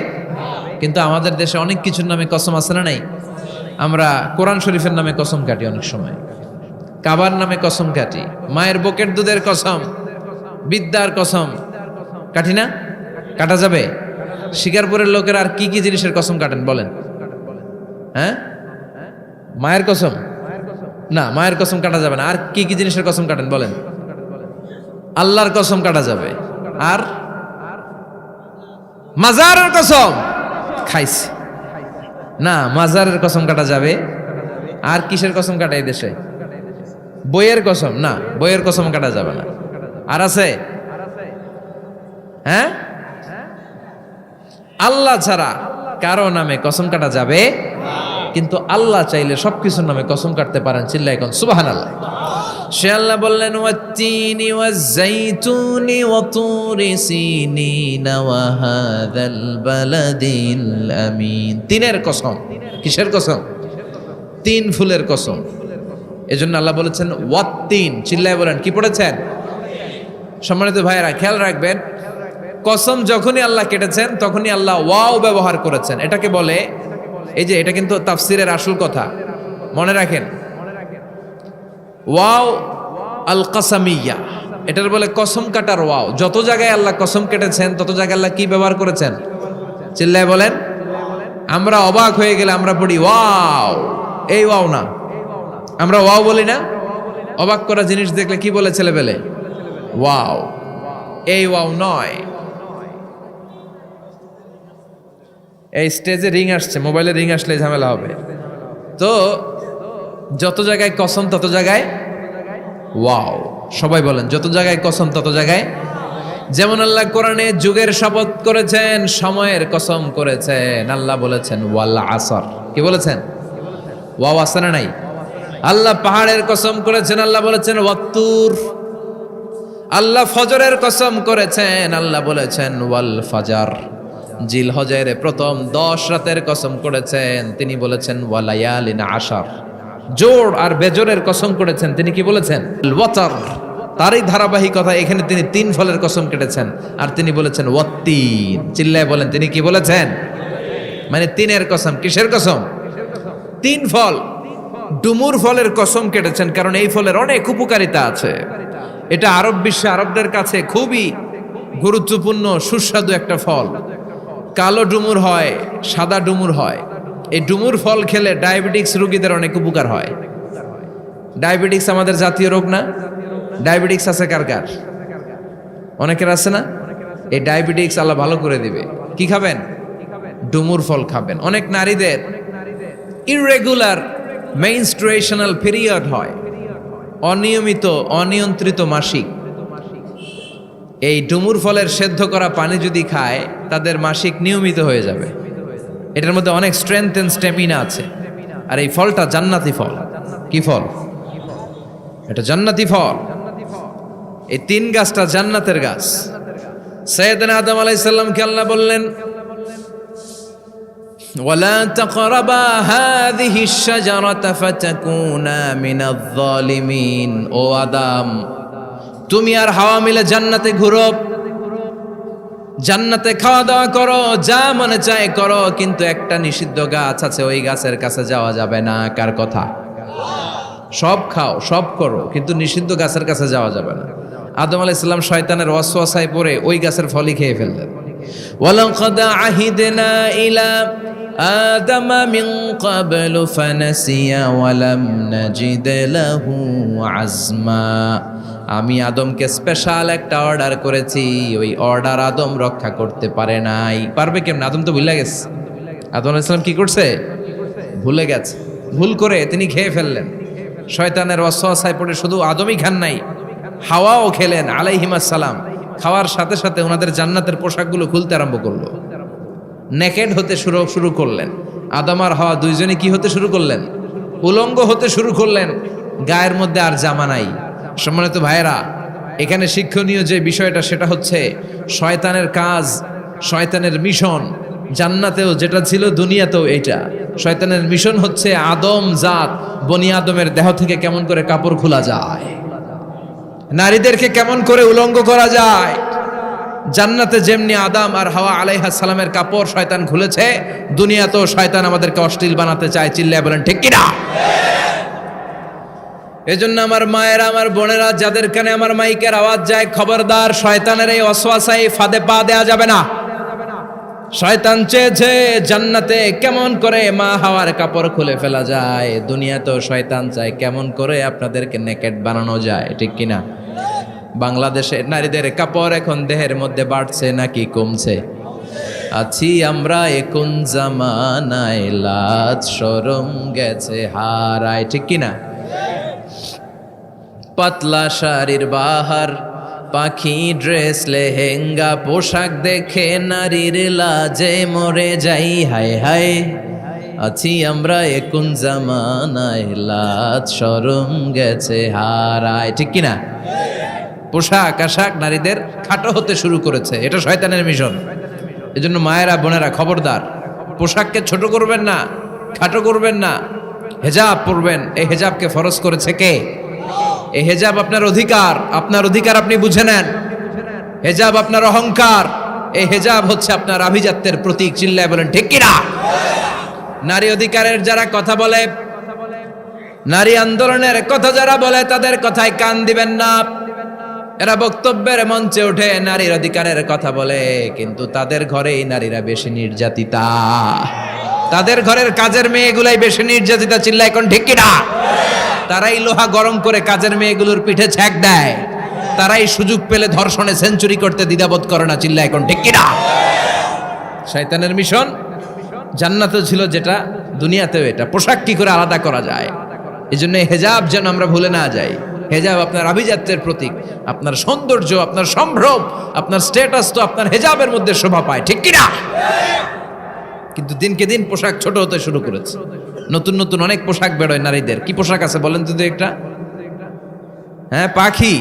কিন্তু আমাদের দেশে অনেক কিছুর নামে কসম আছে না নাই? আমরা কোরআন শরীফের নামে কসম কাটি, অনেক সময় কাবার নামে কসম কাটি, মায়ের বুকের দুধের কসম, বিদ্যার কসম কাটি না? কাটা যাবে? শিকারপুরের লোকের আর কি কি জিনিসের কসম কাটেন বলেন? হ্যাঁ, মায়ের কসম না, মায়ের কসম কাটা যাবে না। আর কি কি জিনিসের কসম কাটেন বলেন? আল্লাহর কসম কাটা যাবে। আর মাজারের কসম খাইছে না, মাজারের কসম কাটা যাবে। আর কিসের কসম কাটা এই দেশে? বইয়ের কসম না, বইয়ের কসম কাটা যাবে না। আর আছে? হ্যাঁ, আল্লাহ ছাড়া কারো নামে কসম কাটা যাবে, কিন্তু আল্লাহ চাইলে সবকিছুর নামে কসম কাটতে পারেন। চিল্লাই কোন সুবহানাল্লাহ। সে আল্লাহ বললেন ওয়াত্তিনি ওয়াজ্জাইতুনি ওয়া তুরি সিনিনা ওয়া হাযাল বালাদিল আমিন। তিনের কসম। কিসের কসম? তিন ফুলের কসম। এজন্য আল্লাহ বলেছেন ওয়াত্তিন। চিল্লাই বলেন, কি পড়েছেন? সম্মানিত ভাইয়েরা খেয়াল রাখবেন, কসম যখনই আল্লাহ কেটেছেন তখনই আল্লাহ ওয়াও ব্যবহার করেছেন। এটাকে বলে, এই যে এটা কিন্তু তাফসিরের আসল কথা, মনে রাখেন, ওয়াও আল কাসামিয়া, এটার বলে কসম কাটার ওয়াও। যত জায়গায় আল্লাহ কসম কেটেছেন তত জায়গায় আল্লাহ কি ব্যবহার করেছেন? চিল্লায় বলেন। আমরা অবাক হয়ে গেলে আমরা পড়ি ওয়াও, এই ওয়াও না, আমরা ওয়াও বলি না। অবাক করা জিনিস দেখলে কি বলে ছেলেবেলে? ওয়াও, এই ওয়াও নয়। এই স্টেজে রিং আসছে, মোবাইলে রিং আসলে ঝামেলা হবে। তো যত জায়গায় কসম তত জায়গায় ওয়াও। সবাই বলেন, যত জায়গায় কসম তত জায়গায়। যেমন আল্লাহ কোরআনে যুগের শপথ করেছেন, সময়ের কসম করেছেন। আল্লাহ বলেছেন ওয়াল আসর। কি বলেছেন? ওয়াও আছে না নাই? আল্লাহ পাহাড়ের কসম করেছেন, আল্লাহ বলেছেন ওয়াত্তুর। আল্লাহ ফজরের কসম করেছেন, আল্লাহ বলেছেন ওয়াল ফাজার। জিলহজের প্রথম 10 রাতের কসম করেছেন, তিনি বলেছেন ওয়ালায়ালিন আশার। জোড় আর বেজোরের কসম করেছেন, তিনি কি বলেছেন? ওয়াতার। তারই ধারাবাহিকতা এখানে তিনি 3 ফলের কসম কেটেছেন, আর তিনি বলেছেন ওয়াত্তিন। চিল্লায় বলেন, তিনি কি বলেছেন? মানে 3-এর কসম। কিসের কসম? 3 ফল। ডুমুর ফলের কসম কেটেছেন, কারণ এই ফলের অনেক উপকারিতা আছে। এটা আরব বিশ্বে আরবদের কাছে খুবই গুরুত্বপূর্ণ সুস্বাদু একটা ফল। কালো ডুমুর হয়, সাদা ডুমুর হয়। এই ডুমুর ফল খেলে ডায়াবেটিক্স রোগীদের অনেক উপকার হয়। ডায়াবেটিক্স আমাদের জাতীয় রোগ না? ডায়াবেটিক্স আছে কার কার? অনেকের আছে না? এই ডায়াবেটিক্স আল্লাহ ভালো করে দিবে। কি খাবেন? ডুমুর ফল খাবেন। অনেক নারীদের ইররেগুলার মেনস্ট্রুয়েশনাল পিরিয়ড হয়, অনিয়মিত অনিয়ন্ত্রিত মাসিক। এই ডুমুর ফলের সেদ্ধ করা পানি যদি খায়, তাদের মাসিক নিয়মিত হয়ে যাবে। এটার মধ্যে অনেক স্ট্রেংথ এন্ড স্ট্যামিনা আছে। আর এই ফলটা জান্নাতি ফল। কি ফল? এটা জান্নাতি ফল। এই 3 গাছটা জান্নাতের গাছ। সাইয়েদনা আদম আলাইহিস সালামকে আল্লাহ বললেন ওয়ালা তাকরাবা হাযিহিশ শাজারাতা ফাতাকুনা মিনাজ জালিমিন। ও আদম, তুমি আর হাওয়া মিলে জান্নাতে ঘুরো, জান্নাতে খাওয়া দাওয়া করো, যা মনে চায় করো, কিন্তু একটা নিষিদ্ধ গাছ আছে, ওই গাছের কাছে যাওয়া যাবে না। কার কথা? সব খাও, সব করো, কিন্তু নিষিদ্ধ গাছের কাছে যাওয়া যাবে না। আদম আলাইহিস সালাম শয়তানের ওয়াসওয়াসায় পড়ে ওই গাছের ফলই খেয়ে ফেললেন। ওয়ালাকাদ আহিদনা ইলা আদম মিন ক্বাবলু ফানাসিয়া ওয়া লাম নাজিদ লাহু আজমা। আমি আদমকে স্পেশাল একটা অর্ডার করেছি, ওই অর্ডার আদম রক্ষা করতে পারে নাই। পারবে কেমন? আদম তো ভুলে গেছে। আদম আলাইহিস সালাম কি করছে? ভুলে গেছে। ভুল করে তিনি খেয়ে ফেললেন। শয়তানের ওয়াসওয়াসায় পড়ে শুধু আদমই খান নাই, হাওয়াও খেলেন আলাইহিমাস সালাম। খাওয়ার সাথে সাথে ওনাদের জান্নাতের পোশাকগুলো খুলতে আরম্ভ করলো, নেকেড হতে শুরু করলেন। আদম আর হাওয়া দুইজনে কি হতে শুরু করলেন? উলঙ্গ হতে শুরু করলেন। গায়ের মধ্যে আর জামা নাই। সম্মানিত ভাইয়েরা, এখানে শিক্ষণীয় যে বিষয়টা সেটা হচ্ছে শয়তানের কাজ, শয়তানের মিশন জান্নাতেও যেটা ছিল দুনিয়াতেও এইটা। শয়তানের মিশন হচ্ছে আদম জাত, বনি আদমের দেহ থেকে কেমন করে কাপড় খোলা যায়, নারীদেরকে কেমন করে উলঙ্গ করা যায়। জান্নাতে যেমনি আদম আর হাওয়া আলাইহিস সালামের কাপড় শয়তান খুলেছে, দুনিয়াতেও শয়তান আমাদেরকে অশ্লীল বানাতে চায়। চিল্লায় বলেন ঠিক কিনা? এজন্য আমার মায়েরা, আমার বোনেরা, যাদের কানে আমার মাইকের আওয়াজ যায়, খবরদার, শয়তানের এই ওয়াসওয়াসায় ফাঁদে পা দেয়া যাবে না। শয়তান চেয়েছে জান্নাতে কেমন করে মা হাওয়ার কাপড় খুলে ফেলা যায়, দুনিয়াতেও শয়তান চায় কেমন করে আপনাদেরকে নেকেড বানানো যায়, ঠিক কিনা? বাংলাদেশে নারীদের কাপড় এখন দেহের মধ্যে বাড়ছে নাকি কমছে? আছি আমরা এখন জামানায়, লাজ শরম গেছে হারায়, ঠিক কিনা? পাতলা শাড়ির বাহার, পাখি ড্রেস, লেহেঙ্গা পোশাক দেখে নারীর লাজে মরে যাই, হায় হায়। আছি আমরা এখন জামানায়, লাজ শরম গেছে হারায়, ঠিক কিনা? পোশাক আশাক নারীদের খাটো হতে শুরু করেছে, এটা শয়তানের মিশন। এজন্য মায়েরা বোনেরা খবরদার, পোশাককে ছোট করবেন না, খাটো করবেন না, হেজাব পরবেন। এই হেজাবকে ফরজ করেছে কে? এই হেজাব আপনার অধিকার, আপনার অধিকার আপনি বুঝে নেন। হেজাব আপনার অহংকার, এই হেজাব হচ্ছে আপনার আভিজাত্যের প্রতীক। চিল্লায় বলেন ঠিক কিনা? নারী অধিকারের যারা কথা বলে, নারী আন্দোলনের কথা যারা বলে, তাদের কথায় কান দিবেন না। এরা বক্তব্যের মঞ্চে উঠে নারীর অধিকারের কথা বলে, কিন্তু তাদের ঘরেই নারীরা বেশি নির্যাতিতা, তাদের ঘরের কাজের মেয়েগুলাই বেশি নির্যাতিতা। চিল্লায় এখন ঠিক কিনা? তারাই লোহা গরম করে কাজের মেয়েগুলোর পিঠে ছ্যাক দেয়, তারাই সুযোগ পেলে ধর্ষণে সেঞ্চুরি করতে দ্বিধাবোধ করে না। চিল্লায় এখন ঠিক কিনা? শয়তানের মিশন জান্নাতেও ছিল যেটা, দুনিয়াতেও এটা। পোশাক কি করে আলাদা করা যায়, এই জন্য হেজাব যেন আমরা ভুলে না যাই। হেজাব আপনার আভিজাত্যের প্রতীক, আপনার সৌন্দর্য, আপনার সম্ভ্রম, আপনার স্ট্যাটাস তো আপনার হেজাবের মধ্যে শোভা পায়, ঠিক কিনা? কিন্তু দিনকে দিন পোশাক ছোট হতে শুরু করেছে। নতুন নতুন অনেক পোশাক বেরোয় নারীদের। কি পোশাক আছে বলেন তো একটা? হ্যাঁ, পাখি,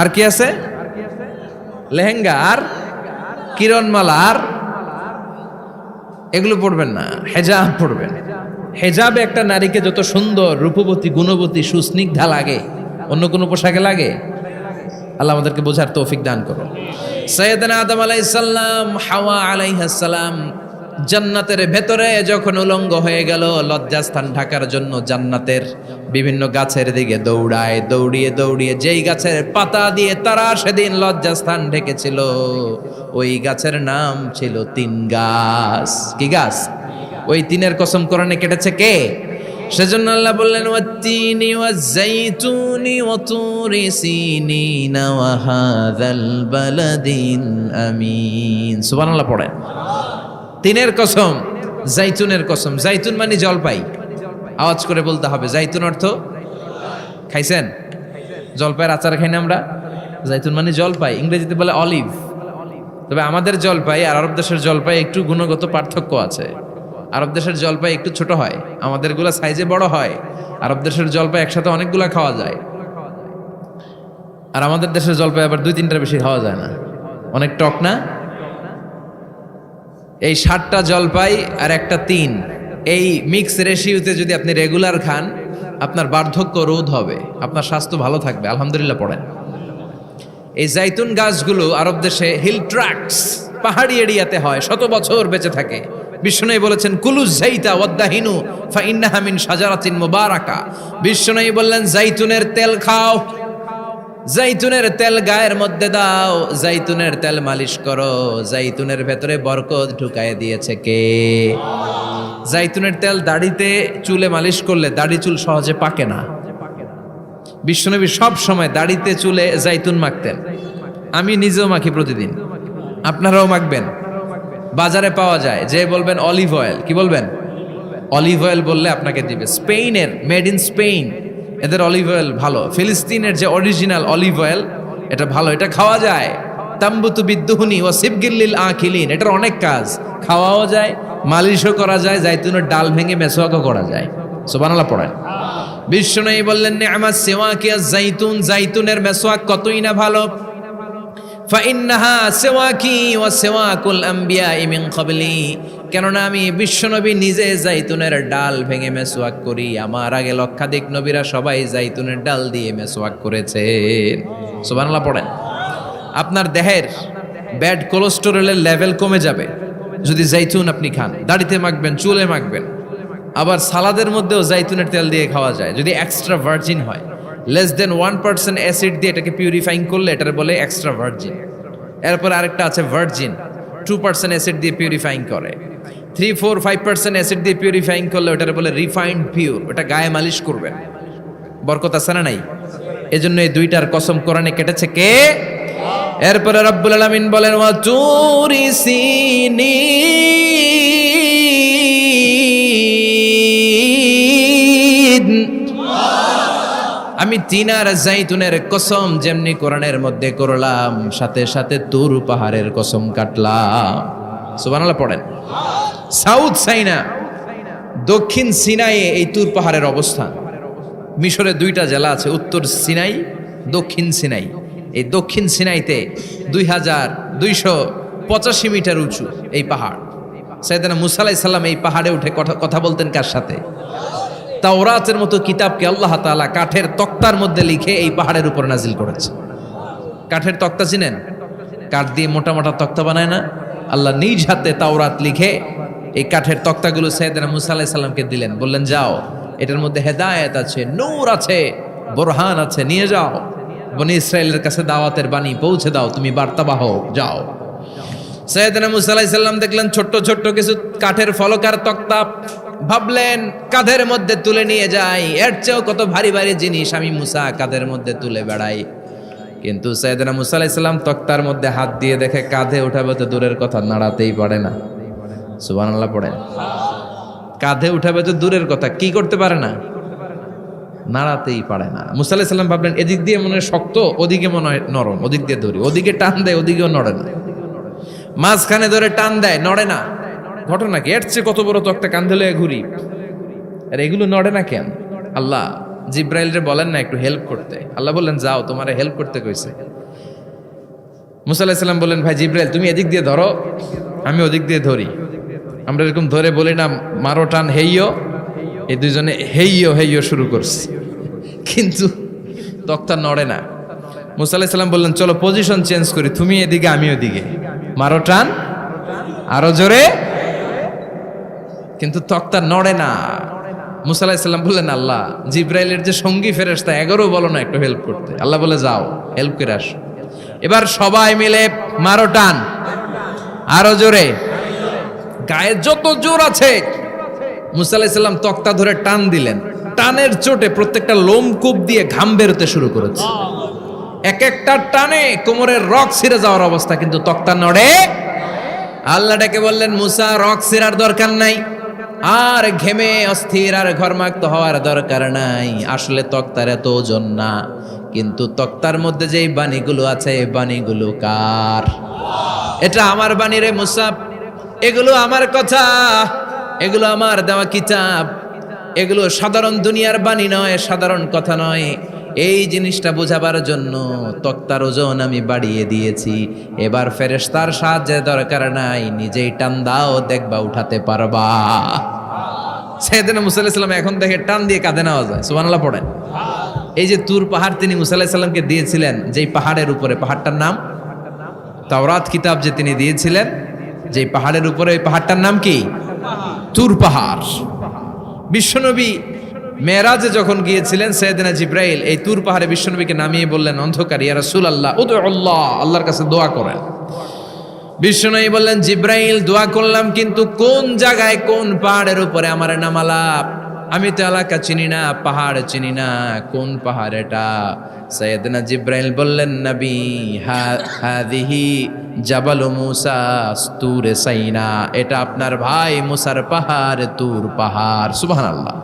আর কি আছে? লেহেঙ্গা, আর কিরণমালা, আর এগুলো পড়বেন না, হেজাব পড়বেন। হেজাবে একটা নারীকে যত সুন্দর, রূপবতী, গুণবতী, সুস্নিগ্ধা লাগে, অন্য কোনো পোশাকে লাগে? আল্লাহ আমাদেরকে বোঝার তৌফিক দান করুন। সাইয়েদনা আদম আলাইহিস সালাম, হাওয়া আলাইহিস সালাম জান্নাতের ভেতরে যখন উলঙ্গ হয়ে গেল, লজ্জাস্থান ঢাকার জন্য জান্নাতের বিভিন্ন গাছের দিকে দৌড়ায়, দৌড়িয়ে দৌড়িয়ে যেই গাছের পাতা দিয়ে তারা সেদিন লজ্জাস্থান ঢেকেছিল, ওই গাছের নাম ছিল তিন গাছ। কি গাছ? ওই তিনের কসম কোরআনে কেটেছে কে? সেজন্য আল্লাহ বললেন, ওয়াত্তিনি ওয়াজ্জাইতুনি ওয়া তুরি সিনিনা ওয়া হাযাল বালাদিন আমিন। সুবহানাল্লাহ পড়েন। তিনের কসম, জাইতুনের কসম। জাইতুন মানে জলপাই, আওয়াজ করে বলতে হবে। জাইতুন অর্থ খাইছেন? জলপাইয়ের আচার খাই না আমরা? জাইতুন মানে জলপাই, ইংরেজিতে বলে অলিভ। তবে আমাদের জলপাই আর আরব দেশের জলপাই একটু গুণগত পার্থক্য আছে। আরব দেশের জলপাই একটু ছোট হয়, আমাদেরগুলা সাইজে বড় হয়। আরব দেশের জলপাই একসাথে অনেকগুলা খাওয়া যায়, আর আমাদের দেশের জলপাই আবার 2-3টার বেশি খাওয়া যায় না, অনেক টক না? এই 7টা জলপাই আর একটা 3, এই মিক্স রেশিওতে যদি আপনি রেগুলার খান, আপনার বার্ধক্য রোধ হবে, আপনার স্বাস্থ্য ভালো থাকবে। আলহামদুলিল্লাহ পড়েন। এই জাইতুন গাছগুলো আরব দেশে হিল ট্রাক্টস, পাহাড়ি এরিয়াতে হয়, 100 বছর বেঁচে থাকে। বিশ্বনবী বলেছেন, কুলুজ জাইতা ওয়াদ্দাহিনু ফাইন্নাহা মিন শাজারাতিন মুবারাকা। বিশ্বনবী বললেন, জাইতুনের তেল খাও, জাইতুনের তেল গায়ের মধ্যে দাও, জাইতুনের তেল মালিশ করো, জাইতুনের ভেতরে বরকত ঢুকায় দিয়েছে কে? জাইতুনের তেল দাড়িতে, চুলে মালিশ করলে দাড়ি চুল সহজে পাকে না। বিশ্বনবী সব সময় দাড়িতে চুলে জাইতুন মাখতেন। আমি নিজেও মাখি প্রতিদিন, আপনারাও মাখবেন। বাজারে পাওয়া যায়, যে বলবেন অলিভ অয়েল, কি বলবেন? অলিভ অয়েল বললে আপনাকে দিবে। স্পেনের, মেড ইন স্পেন, এদের অলিভ অয়েল ভালো। ফিলিস্তিনের যে অরিজিনাল অলিভ অয়েল, এটা ভালো, এটা খাওয়া যায়। তাম্বুতু বিদ্দুহুনি ওয়া সিবগিল্লিল আখিলিন, এটার অনেক কাজ, খাওয়াও যায়, মালিশও করা যায়, জাইতুনের ডাল ভেঙে মেসওয়াকও করা যায়। সুবহানাল্লাহ পড়েন। বিশ্বনবী বললেন, নি'মাস সিওয়াকিয়াজ জাইতুন, জাইতুনের মেসওয়াক কতই না ভালো। ফাইন্নাহা সিওয়াকি ওয়া সিওয়াকুল আমবিয়াই মিন ক্বাবলি, কেননা আমি বিশ্বনবী নিজে জাইতুনের ডাল ভেঙে মেসওয়াক করি, আমার আগে লক্ষাধিক নবীরা সবাই জাইতুনের ডাল দিয়ে মেসওয়াক করেছেন। সুবহানাল্লাহ পড়েন। আপনার দেহের ব্যাড কোলেস্টেরলের লেভেল কমে যাবে যদি জাইতুন আপনি খান। দাড়িতে মাখবেন, চুলে মাখবেন। আবার সালাদের মধ্যেও জাইতুনের তেল দিয়ে খাওয়া যায়, যদি এক্সট্রা ভার্জিন হয়। লেস দেন 1% অ্যাসিড দিয়ে এটাকে পিউরিফাইং করলে এটার বলে এক্সট্রা ভার্জিন। এরপর আরেকটা আছে ভার্জিন। 2% অ্যাসিড দিয়ে পিউরিফাইং করে, 3-4-5% অ্যাসিড দিয়ে পিউরিফাইং করলে ওটার বলে রিফাইন্ড পিওর, ওটা গায়ে মালিশ করবেন। বরকত আছে না নাই? এজন্য এই দুইটার কসম কোরআনে কেটেছে কে? এরপরে রব্বুল আলামিন বলেন ওয়া তুরি সিনিন, আমি তিন আর জাইতুনের কসম যেমনি কোরআনের মধ্যে করলাম, সাথে সাথে তুর পাহাড়ের কসম কাটলাম। সুবহানাল্লাহ পড়েন। সাউথ সাইনা, দক্ষিণ সিনাইয়ে এই তুর পাহাড়ের অবস্থান। মিশরে দুইটা জেলা আছে, উত্তর সিনাই, দক্ষিণ সিনাই। এই দক্ষিণ সিনাইতে 2285 মিটার উঁচু এই পাহাড়। সাইয়েদনা মুসা আলাইহিস সালাম এই পাহাড়ে উঠে কথা বলতেন কার সাথে? তাওরাতের মতো কিতাবকে আল্লাহ তাআলা কাঠের তক্তার মধ্যে লিখে এই পাহাড়ের উপর নাজিল করেছে। কাঠের তক্তা চিনেন? কাঠ দিয়ে মোটা মোটা তক্তা বানায় না? আল্লাহ নিজ হাতে তাওরাত লিখে এই কাঠের তক্তাগুলো সাইয়েদনা মুসা আলাইহিস সালামকে দিলেন, বললেন যাও, এটার মধ্যে হেদায়েত আছে, নূর আছে, বোরহান আছে, নিয়ে যাও, বনি ইসরায়েলের কাছে দাওয়াতের বাণী পৌঁছে দাও, তুমি বার্তাবাহ, যাও। সাইয়েদনা মুসা আলাইহিস সালাম দেখলেন ছোট্ট ছোট্ট কিছু কাঠের ফলকার তক্তা, ভাবলেন কাঁধের মধ্যে তুলে নিয়ে যাই, এর চেয়েও কত ভারী ভারী জিনিস আমি মুসা কাঁধের মধ্যে তুলে বেড়াই। কিন্তু সাইয়েদনা মুসা আলাইহিস সালাম তক্তার মধ্যে হাত দিয়ে দেখে কাঁধে উঠাবে তো দূরের কথা, নাড়াতেই পারে না। সুবহানাল্লাহ পড়েন। কাঁধে উঠাবে তো দূরের কথা, কি করতে পারে না? নাড়াতেই পারে না। মুসা আলাইহিস সালাম ভাবলেন এদিক দিয়ে মনে হয় শক্ত, ওদিকে মনে হয় নরম, ওদিক দিয়ে ধরি, ওদিকে টান দেয়, ওদিকেও নড়ে না, মাঝখানে ধরে টান দেয়, নড়ে না। ঘটনা কি? এর চেয়ে কত বড় তক্তা কাঁধে লয়ে ঘুরি, আর এগুলো নড়ে না কেন? আল্লাহ জিব্রাইলরে বলেন না একটু হেল্প করতে? আল্লাহ বললেন যাও, তোমারে হেল্প করতে কইছে। মুসা আলাইহিস সালাম বললেন ভাই জিব্রাইল তুমি এদিক দিয়ে ধরো, আমি ওদিক দিয়ে ধরি। আমরা এরকম ধরে বলি না মারো টান হেইয়ো, এই দুইজনে হেইয়ো হেইয়ো শুরু করছে, কিন্তু তক্তা নড়ে না। মুসা আলাইহিস সালাম বললেন চলো পজিশন চেঞ্জ করি, তুমি এদিকে আমি ওদিকে, মারো টান আরো জোরে, কিন্তু তক্তা নড়ে না। মুসা আলাইহিস সালাম বললেন আল্লাহ জিব্রাইলের যে সঙ্গী ফেরেশতা 11 বলো না একটু হেল্প করতে? আল্লাহ বলে যাও হেল্প করে আসো। এবার সবাই মিলে মারো টান আরো জোরে, গায়ে যত জোর আছে। মুসা আলাইহিস সালাম তক্তা ধরে টান দিলেন, টানের চোটে প্রত্যেকটা লোমকূপ দিয়ে ঘাম বেরোতে শুরু করেছে। এক একটা টানে কোমরের রক ছিঁড়ে যাওয়ার অবস্থা, কিন্তু তক্তা নড়ে। আল্লাহ ডেকে বললেন মুসা রক ছিঁড়ার দরকার নাই, আর ঘেমে অস্থির আর ঘরমাক্ত হওয়ার দরকার নাই। আসলে তক্তার এত ওজন না, কিন্তু তক্তার মধ্যে যেই বাণীগুলো আছে এই বাণীগুলো কার? এটা আমার বাণী রে মুসা, এগুলো আমার কথা, এগুলো আমার দেওয়া কিতাব, এগুলো সাধারণ দুনিয়ার বাণী নয়, সাধারণ কথা নয়। এই জিনিসটা বোঝাবার জন্য তক্তার ওজন আমি বাড়িয়ে দিয়েছি। এবার ফেরেশতার সাহায্যের দরকার নাই, নিজেই টান দাও, দেখবা উঠাতে পারবা। সাইয়েদনা মুসা আলাইহিস সালাম এখন দেখে টান দিয়ে কাঁধে নেওয়া যায়। সুবহানাল্লাহ পড়েন। এই যে তুর পাহাড় তিনি মুসা আলাইহিস সালামকে দিয়েছিলেন, যেই পাহাড়ের উপরে, পাহাড়টার নাম তাওরাত কিতাব যে তিনি দিয়েছিলেন, যেই পাহাড়ের উপরে, ওই পাহাড়টার নাম কি? তুর পাহাড়। বিশ্বনবী মেরাজে যখন গিয়েছিলেন, সাইয়েদনা জিব্রাইল এই তুর পাহাড়ে বিশ্বনবীকে নামিয়ে বললেন অন্ধকার, ইয়া রাসূলুল্লাহ উদউল্লাহ, আল্লাহর কাছে দোয়া করেন। বিশ্বনবী বললেন জিব্রাইল দোয়া করলাম, কিন্তু কোন জায়গায় কোন পাহাড়ের উপরে আমারে নামালা? আমি তো এলাকা চিনি না, পাহাড় চিনি না, কোন পাহাড় এটা? সাইয়েদনা জিব্রাইল বললেন নবী হাদিহি জাবালু মুসা তুর সাইনা, এটা আপনার ভাই মুসার পাহাড়, তুর পাহাড়। সুবহানাল্লাহ।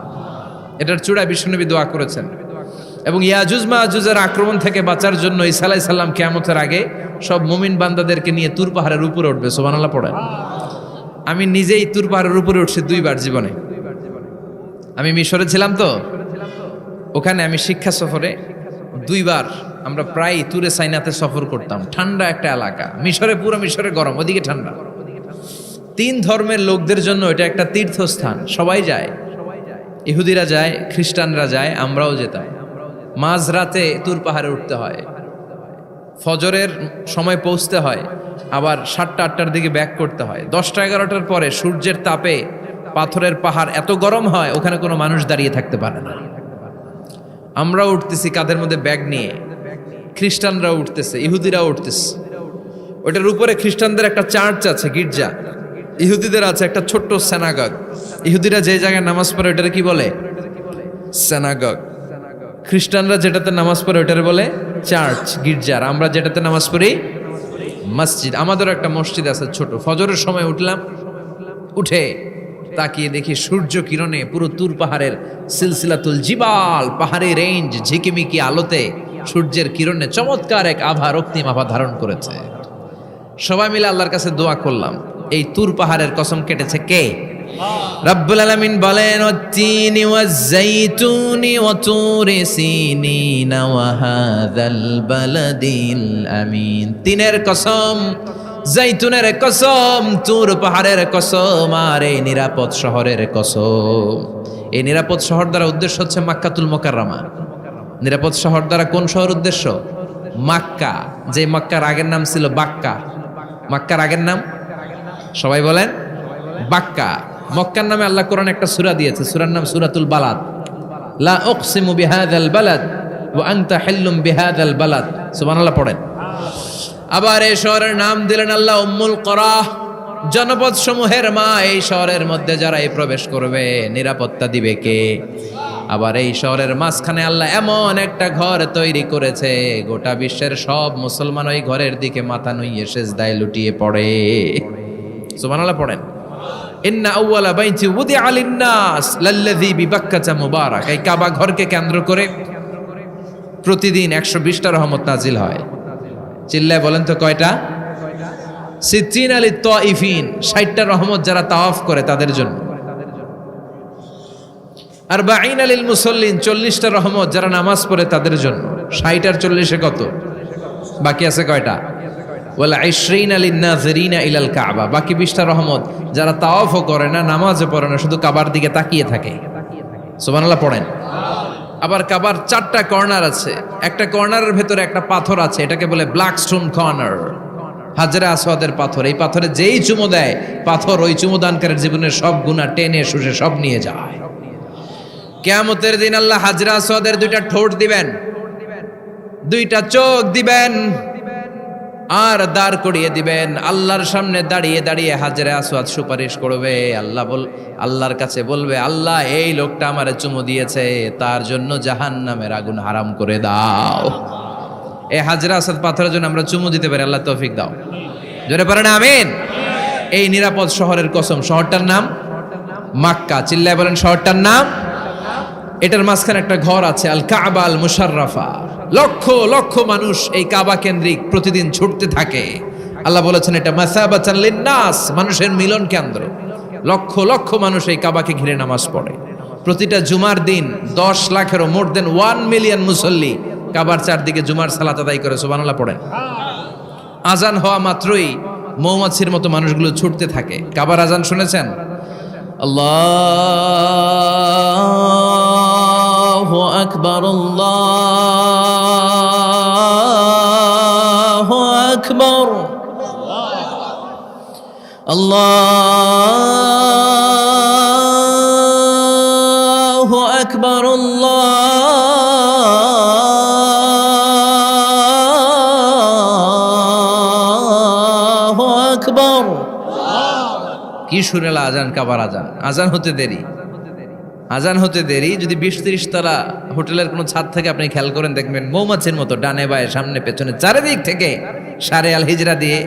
এটার চূড়ায় বিশ্বনবী দোয়া করেছেন। এবং ইয়াজুজ মাজুজের আক্রমণ থেকে বাঁচার জন্য ঈসা আলাইহিস সালাম কিয়ামতের আগে সব মুমিন বান্দাদেরকে নিয়ে তুর পাহাড়ের উপরে উঠবে। সুবহানাল্লাহ পড়েন। আমি নিজেই তুর পাহাড়ের উপরে উঠছি 2 বার জীবনে। আমি মিশরে ছিলাম তো, ওখানে আমি শিক্ষা সফরে 2 বার আমরা প্রায় তুরে সাইনাতে সফর করতাম। ঠান্ডা একটা এলাকা, মিশরে পুরো মিশরে গরম, ওদিকে ঠান্ডা। 3 ধর্মের লোকদের জন্য এটা একটা তীর্থস্থান, সবাই যায়, ইহুদিরা যায়, খ্রিস্টানরা যায়, আমরাও যেতাম। মাঝরাতে তুর পাহাড়ে উঠতে হয়, ফজরের সময় পৌঁছতে হয়, আবার 7টা-8টার দিকে ব্যাক করতে হয়। 10টা-11টার পরে সূর্যের তাপে পাথরের পাহাড় এত গরম হয়, ওখানে কোনো মানুষ দাঁড়িয়ে থাকতে পারে না। আমরা উঠতেছি কাঁধের মধ্যে ব্যাগ নিয়ে, খ্রিস্টানরাও উঠতেছে, ইহুদিরাও উঠতেছে। ওটার উপরে খ্রিস্টানদের একটা চার্চ আছে, গির্জা। ইহুদিদের আছে একটা ছোট্ট সিনাগগ। ইহুদিরা যে জায়গায় নামাজ পড়ে ওটারে কি বলে? সিনাগগ। খ্রিস্টানরা যেটাতে নামাজ পড়ে ওটারে বলে চার্চ, গির্জা। আর আমরা যেটাতে নামাজ পড়ি মসজিদ। আমাদেরও একটা মসজিদ আছে ছোট। ফজরের সময় উঠলাম, উঠে তাকিয়ে দেখি সূর্য কিরণে পুরো তুর পাহাড়ের সিলসিলাতুল জিবাল, পাহাড়ি রেঞ্জ ঝিকিমিকি আলোতে সূর্যের কিরণে চমৎকার এক আভা, রক্তিম আভা ধারণ করেছে। সবাই মিলে আল্লাহর কাছে দোয়া করলাম, এই তুর পাহাড়ের কসম কেটেছে কে? রব্বুল আলামিন বলেন, ওয়াত-তিনি ওয়াজ-যাইতুনি ওয়া তুরি সিনিনা ওয়া হাযাল বালাদিল আমিন। তিনের কসম, জাইতুনের কসম, তুর পাহাড়ের কসম, আর এই নিরাপদ শহরের কসম। এই নিরাপদ শহর দ্বারা উদ্দেশ্য হচ্ছে মাক্কাতুল মুকাররমা। নিরাপদ শহর দ্বারা কোন শহর উদ্দেশ্য? মাক্কা। যে মক্কার আগের নাম ছিল বাক্কা। মক্কার আগের নাম সবাই বলেন বাক্কা। মক্কার নামে আল্লাহ কোরআন একটা সূরা দিয়েছে, সূরার নাম সূরাতুল বালাদ। লা উকসিমু বিহাযাল বালাদ ওয়া আনতা হিল্লুম বিহাযাল বালাদ। সুবহানাল্লাহ পড়েন। আবার এই শহরের নাম দিলেন আল্লাহ উম্মুল কুরা, জনপদ সমূহের মা। এই শহরের মধ্যে যারা এই প্রবেশ করবে নিরাপত্তা দিবে কে? আবার এই শহরের মাঝখানে আল্লাহ এমন একটা ঘর তৈরি করেছে, গোটা বিশ্বের সব মুসলমান ওই ঘরের দিকে মাথা নুইয়ে সেজদায় লুটিয়ে পড়ে। সুবহানাল্লাহ পড়েন। ইন্না আউওয়ালা বাইতি উদিআ লিন-নাস লাল্লাযী বিবাক্কাতা মুবারাক। এই কাবা ঘরকে কেন্দ্র করে প্রতিদিন 120টা রহমত নাজিল হয়। চিল্লায় বলেন তো কয়টা? 60 লিত তাইফিন, 60টা রহমত যারা তাওয়াফ করে তাদের জন্য। 40 লিল মুসাল্লিন, 40টা রহমত যারা নামাজ পড়ে তাদের জন্য। 60 আর 40 কত? বাকি আছে কয়টা? ওয়াল 20 লিন-নাযিরিনা ইলাল কাবা, বাকি 20টা রহমত যারা তাওয়াফও করে না, নামাজও পড়ে না, শুধু কাবার দিকে তাকিয়ে থাকে। সুবহানাল্লাহ পড়েন। আবার কাবার 4টা কর্নার আছে, একটা কর্নারের ভেতরে একটা পাথর আছে, এটাকে বলে ব্ল্যাক স্টোন কর্নার, হাজরে আসওয়াদের পাথর। এই পাথরে যেই চুমো দেয়, পাথর ওই চুমোদানকারীর জীবনের সব গুনাহ টেনে শুষে সব নিয়ে যায়। কিয়ামতের দিন আল্লাহ হাজরে আসওয়াদের 2টা ঠোঁট দিবেন, 2টা চোখ দিবেন, আর দাঁড় করিয়ে দিবেন। আল্লাহর সামনে দাঁড়িয়ে দাঁড়িয়ে হাজরে আসওয়াদ সুপারিশ করবে। আল্লাহর কাছে বলবে, আল্লাহ এই লোকটা আমারে চুমু দিয়েছে, তার জন্য জাহান্নামের আগুন হারাম করে দাও। এই হাজরে আসওয়াদ পাথরের জন্য আমরা চুমু দিতে পারি, আল্লাহ তৌফিক দাও। জোরে পড়েন আমিন। এই নিরাপদ শহরের কসম, শহরটার নাম মাক্কা। চিল্লায় বলেন শহরটার নাম। এটার মাঝখানে একটা ঘর আছে, আল কাবা আল মুশাররাফা। লক্ষ লক্ষ মানুষ এই কাবা কেন্দ্রিক প্রতিদিন ছুটতে থাকে। আল্লাহ বলেছেন এটা মাসাবাতান লিন-নাস, মানুষের মিলন কেন্দ্র। লক্ষ লক্ষ মানুষ এই কাবাকে ঘিরে নামাজ পড়ে। প্রতিটা জুমার দিন 10 লাখেরও মোর দেন 1 মিলিয়ন মুসল্লি কাবার চারদিকে জুমার সালাত আদায় করে। সুবহানাল্লাহ পড়েন। আজান হওয়া মাত্রই মৌমাছির মতো মানুষগুলো ছুটতে থাকে। কাবার আজান শুনেছেন? আল্লাহু আকবার, আল্লাহু আকবার, আল্লাহু আকবার, আল্লাহু আকবার। কি সুরেলা আজান, কাবার আজান। আজান হতে দেরি, আজান হতে দেরি। যদি 20-30 তলা হোটেলের কোনো ছাদ থেকে আপনি খেয়াল করেন, দেখবেন মৌমাছির মতো ডানে বায়ে সামনে পেছনে চারিদিক থেকে সারে আল হিজরা দিয়ে,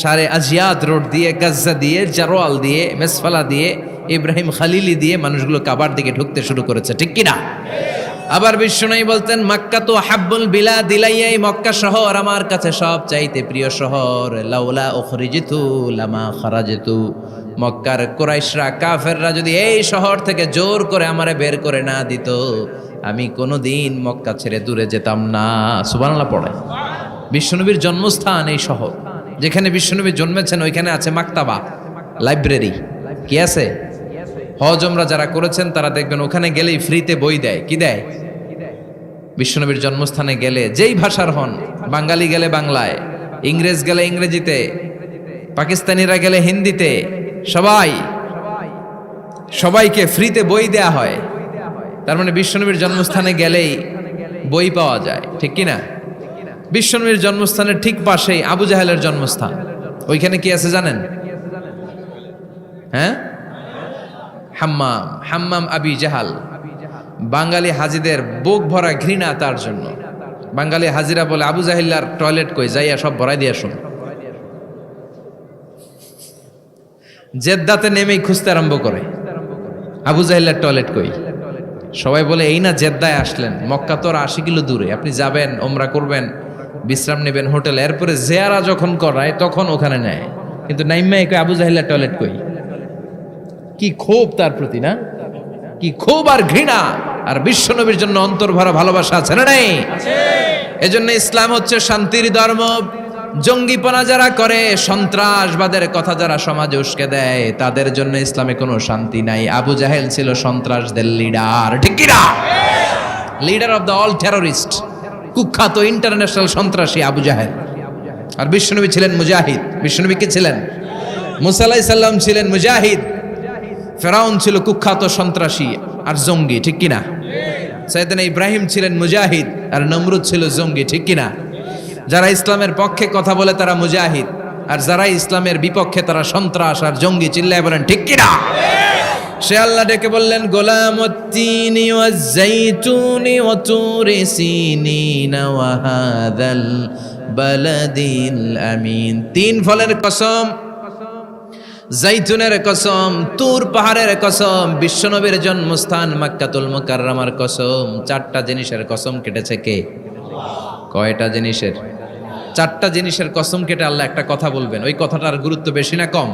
সারে আজিয়াদ রোড দিয়ে, গাজ্জা দিয়ে, জারোয়াল দিয়ে, মেসফালা দিয়ে, ইব্রাহিম খালিলি দিয়ে মানুষগুলো কাবার দিকে ঢুকতে শুরু করেছে, ঠিক কিনা? আবার বিশ্বনবী বলতেন, মাক্কা তো হাব্বুল বিলাদ ইলাইয়া, মক্কা শহর আমার কাছে সব চাইতে প্রিয় শহর। লাউলা উখরিজিতু লামা খারাজতু, মক্কার কুরাইশরা কাফেররা যদি এই শহর থেকে জোর করে আমারে বের করে না দিত, আমি কোনোদিন মক্কা ছেড়ে দূরে যেতাম না। সুবহানাল্লাহ পড়ে। বিশ্বনবীর জন্মস্থান এই শহর, যেখানে বিশ্বনবী জন্মেছেন ওইখানে আছে মাকতাবা, লাইব্রেরি। কি আছে? হজ ওমরা যারা করেছেন তারা দেখবেন ওখানে গেলেই ফ্রিতে বই দেয়। কি দেয়? বিশ্বনবীর জন্মস্থানে গেলে যেই ভাষার হন, বাঙালি গেলে বাংলায়, ইংরেজ গেলে ইংরেজিতে, পাকিস্তানিরা গেলে হিন্দিতে, সবাইকে ফ্রিতে বই দেয়া হয়। তার মানে বিশ্বনবীর জন্মস্থানে গেলেই বই পাওয়া যায়, ঠিক কিনা? বিশ্বনবীর জন্মস্থানের ঠিক পাশেই আবু জাহেলের জন্মস্থান। ওইখানে কি আছে জানেন? হ্যাঁ, হাম্মাম, হাম্মাম আবি জাহাল। বাঙালি হাজিদের বুক ভরা ঘৃণা তার জন্য। বাঙালি হাজিরা বলে, আবু জাহিল্লার টয়লেট কই, যাইয়া সব ভরাই দিয়ে আসুন। জেদ্দাতে নেমেই খুঁজতে আরম্ভ করে, আবু জাহিল্লার টয়লেট কই। সবাই বলে, এই না জেদ্দায় আসলেন, মক্কা তো আর 80 কিলো দূরে, আপনি যাবেন, ওমরা করবেন, বিশ্রাম নেবেন হোটেলে, এরপরে জিয়ারা যখন করায় তখন ওখানে নেয়। কিন্তু নাইম্মা কই আবু জাহিল্লার টয়লেট কই। কি ক্ষোভ তার প্রতি, না? কি ক্ষোভ আর ঘৃণা। আর বিশ্বনবীর জন্য অন্তর ভরা ভালোবাসা আছে না নাই? এজন্য ইসলাম হচ্ছে শান্তির ধর্ম। জঙ্গিপনা যারা করে, সন্ত্রাসবাদের কথা যারা সমাজে উস্কে দেয়, তাদের জন্য ইসলামে কোনো শান্তি নাই। আবু জাহেল ছিল সন্ত্রাসদের লিডার, ঠিক কি না? Leader of the all terrorist, কুখ্যাত ইন্টারন্যাশনাল সন্ত্রাসী আবু জাহেল। আর বিশ্বনবী ছিলেন মুজাহিদ। বিশ্বনবী কি ছিলেন? মুসা আলাইহিস সালাম ছিলেন মুজাহিদ। ফেরাউন ছিল কুখ্যাত সন্ত্রাসী আর জঙ্গি, ঠিক কিনা? সাইয়েদনা ইব্রাহিম ছিলেন মুজাহিদ আর নমরুদ ছিল জঙ্গি, ঠিক কিনা? যারা ইসলামের পক্ষে কথা বলে তারা মুজাহিদ, আর যারা ইসলামের বিপক্ষে তারা সন্ত্রাস আর জঙ্গি। চিল্লায় বলেন ঠিক কিনা? সে আল্লাহ ডেকে বললেন, গোলামুত্তিনি ওয়াজ-যাইতুনি ওয়া তুরি সিনিনা ওয়া হাযাল বালাদিল আমিন। 3 ফলের কসম, জাইতুনের কসম, তুর পাহাড়ের কসম, বিশ্বনবীর জন্মস্থান মক্কাতুল মুকাররমার কসম। 4টা জিনিসের কসম কেটেছে কে? কয়টা জিনিসের? 4টা জিনিসের কসম কেটে আল্লাহ একটা কথা বলবেন। ওই কথাটার গুরুত্ব বেশি না কম?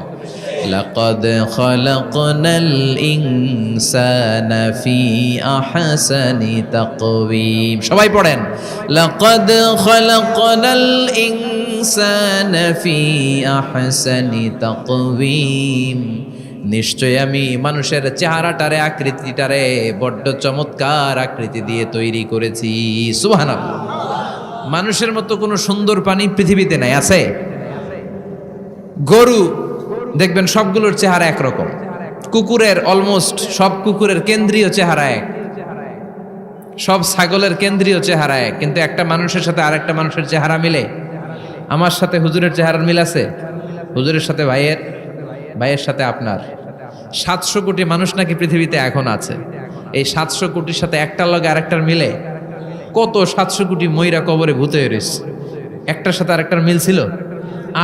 লাকাদ খালাকনাল ইনসানা ফি আহসানি তাকওয়িম। সবাই পড়েন, লাকাদ খালাকনাল ইনসানা ফি আহসানি তাকওয়িম। নিশ্চয় আমি মানুষের চেহারাটারে, আকৃতিটারে বড্ড চমৎকার আকৃতি দিয়ে তৈরি করেছি। সুবহানাল্লাহ। মানুষের মতো কোনো সুন্দর প্রাণী পৃথিবীতে নাই, আছে? গরু দেখবেন সবগুলোর চেহারা একরকম। কুকুরের অলমোস্ট সব কুকুরের কেন্দ্রীয় চেহারা এক, সব ছাগলের কেন্দ্রীয় চেহারা এক। কিন্তু একটা মানুষের সাথে আরেকটা মানুষের চেহারা মিলে? আমার সাথে হুজুরের চেহারার মিল আছে, হুজুরের সাথে ভাইয়ের, ভাইয়ের সাথে আপনার। 700 কোটি মানুষ নাকি পৃথিবীতে এখন আছে। এই 700 কোটির সাথে একটার লগে আরেকটার মিলে? কত 700 কোটি ময়রা কবরে ভূত হয়ে রয়েছে, একটার সাথে আরেকটার মিল ছিল?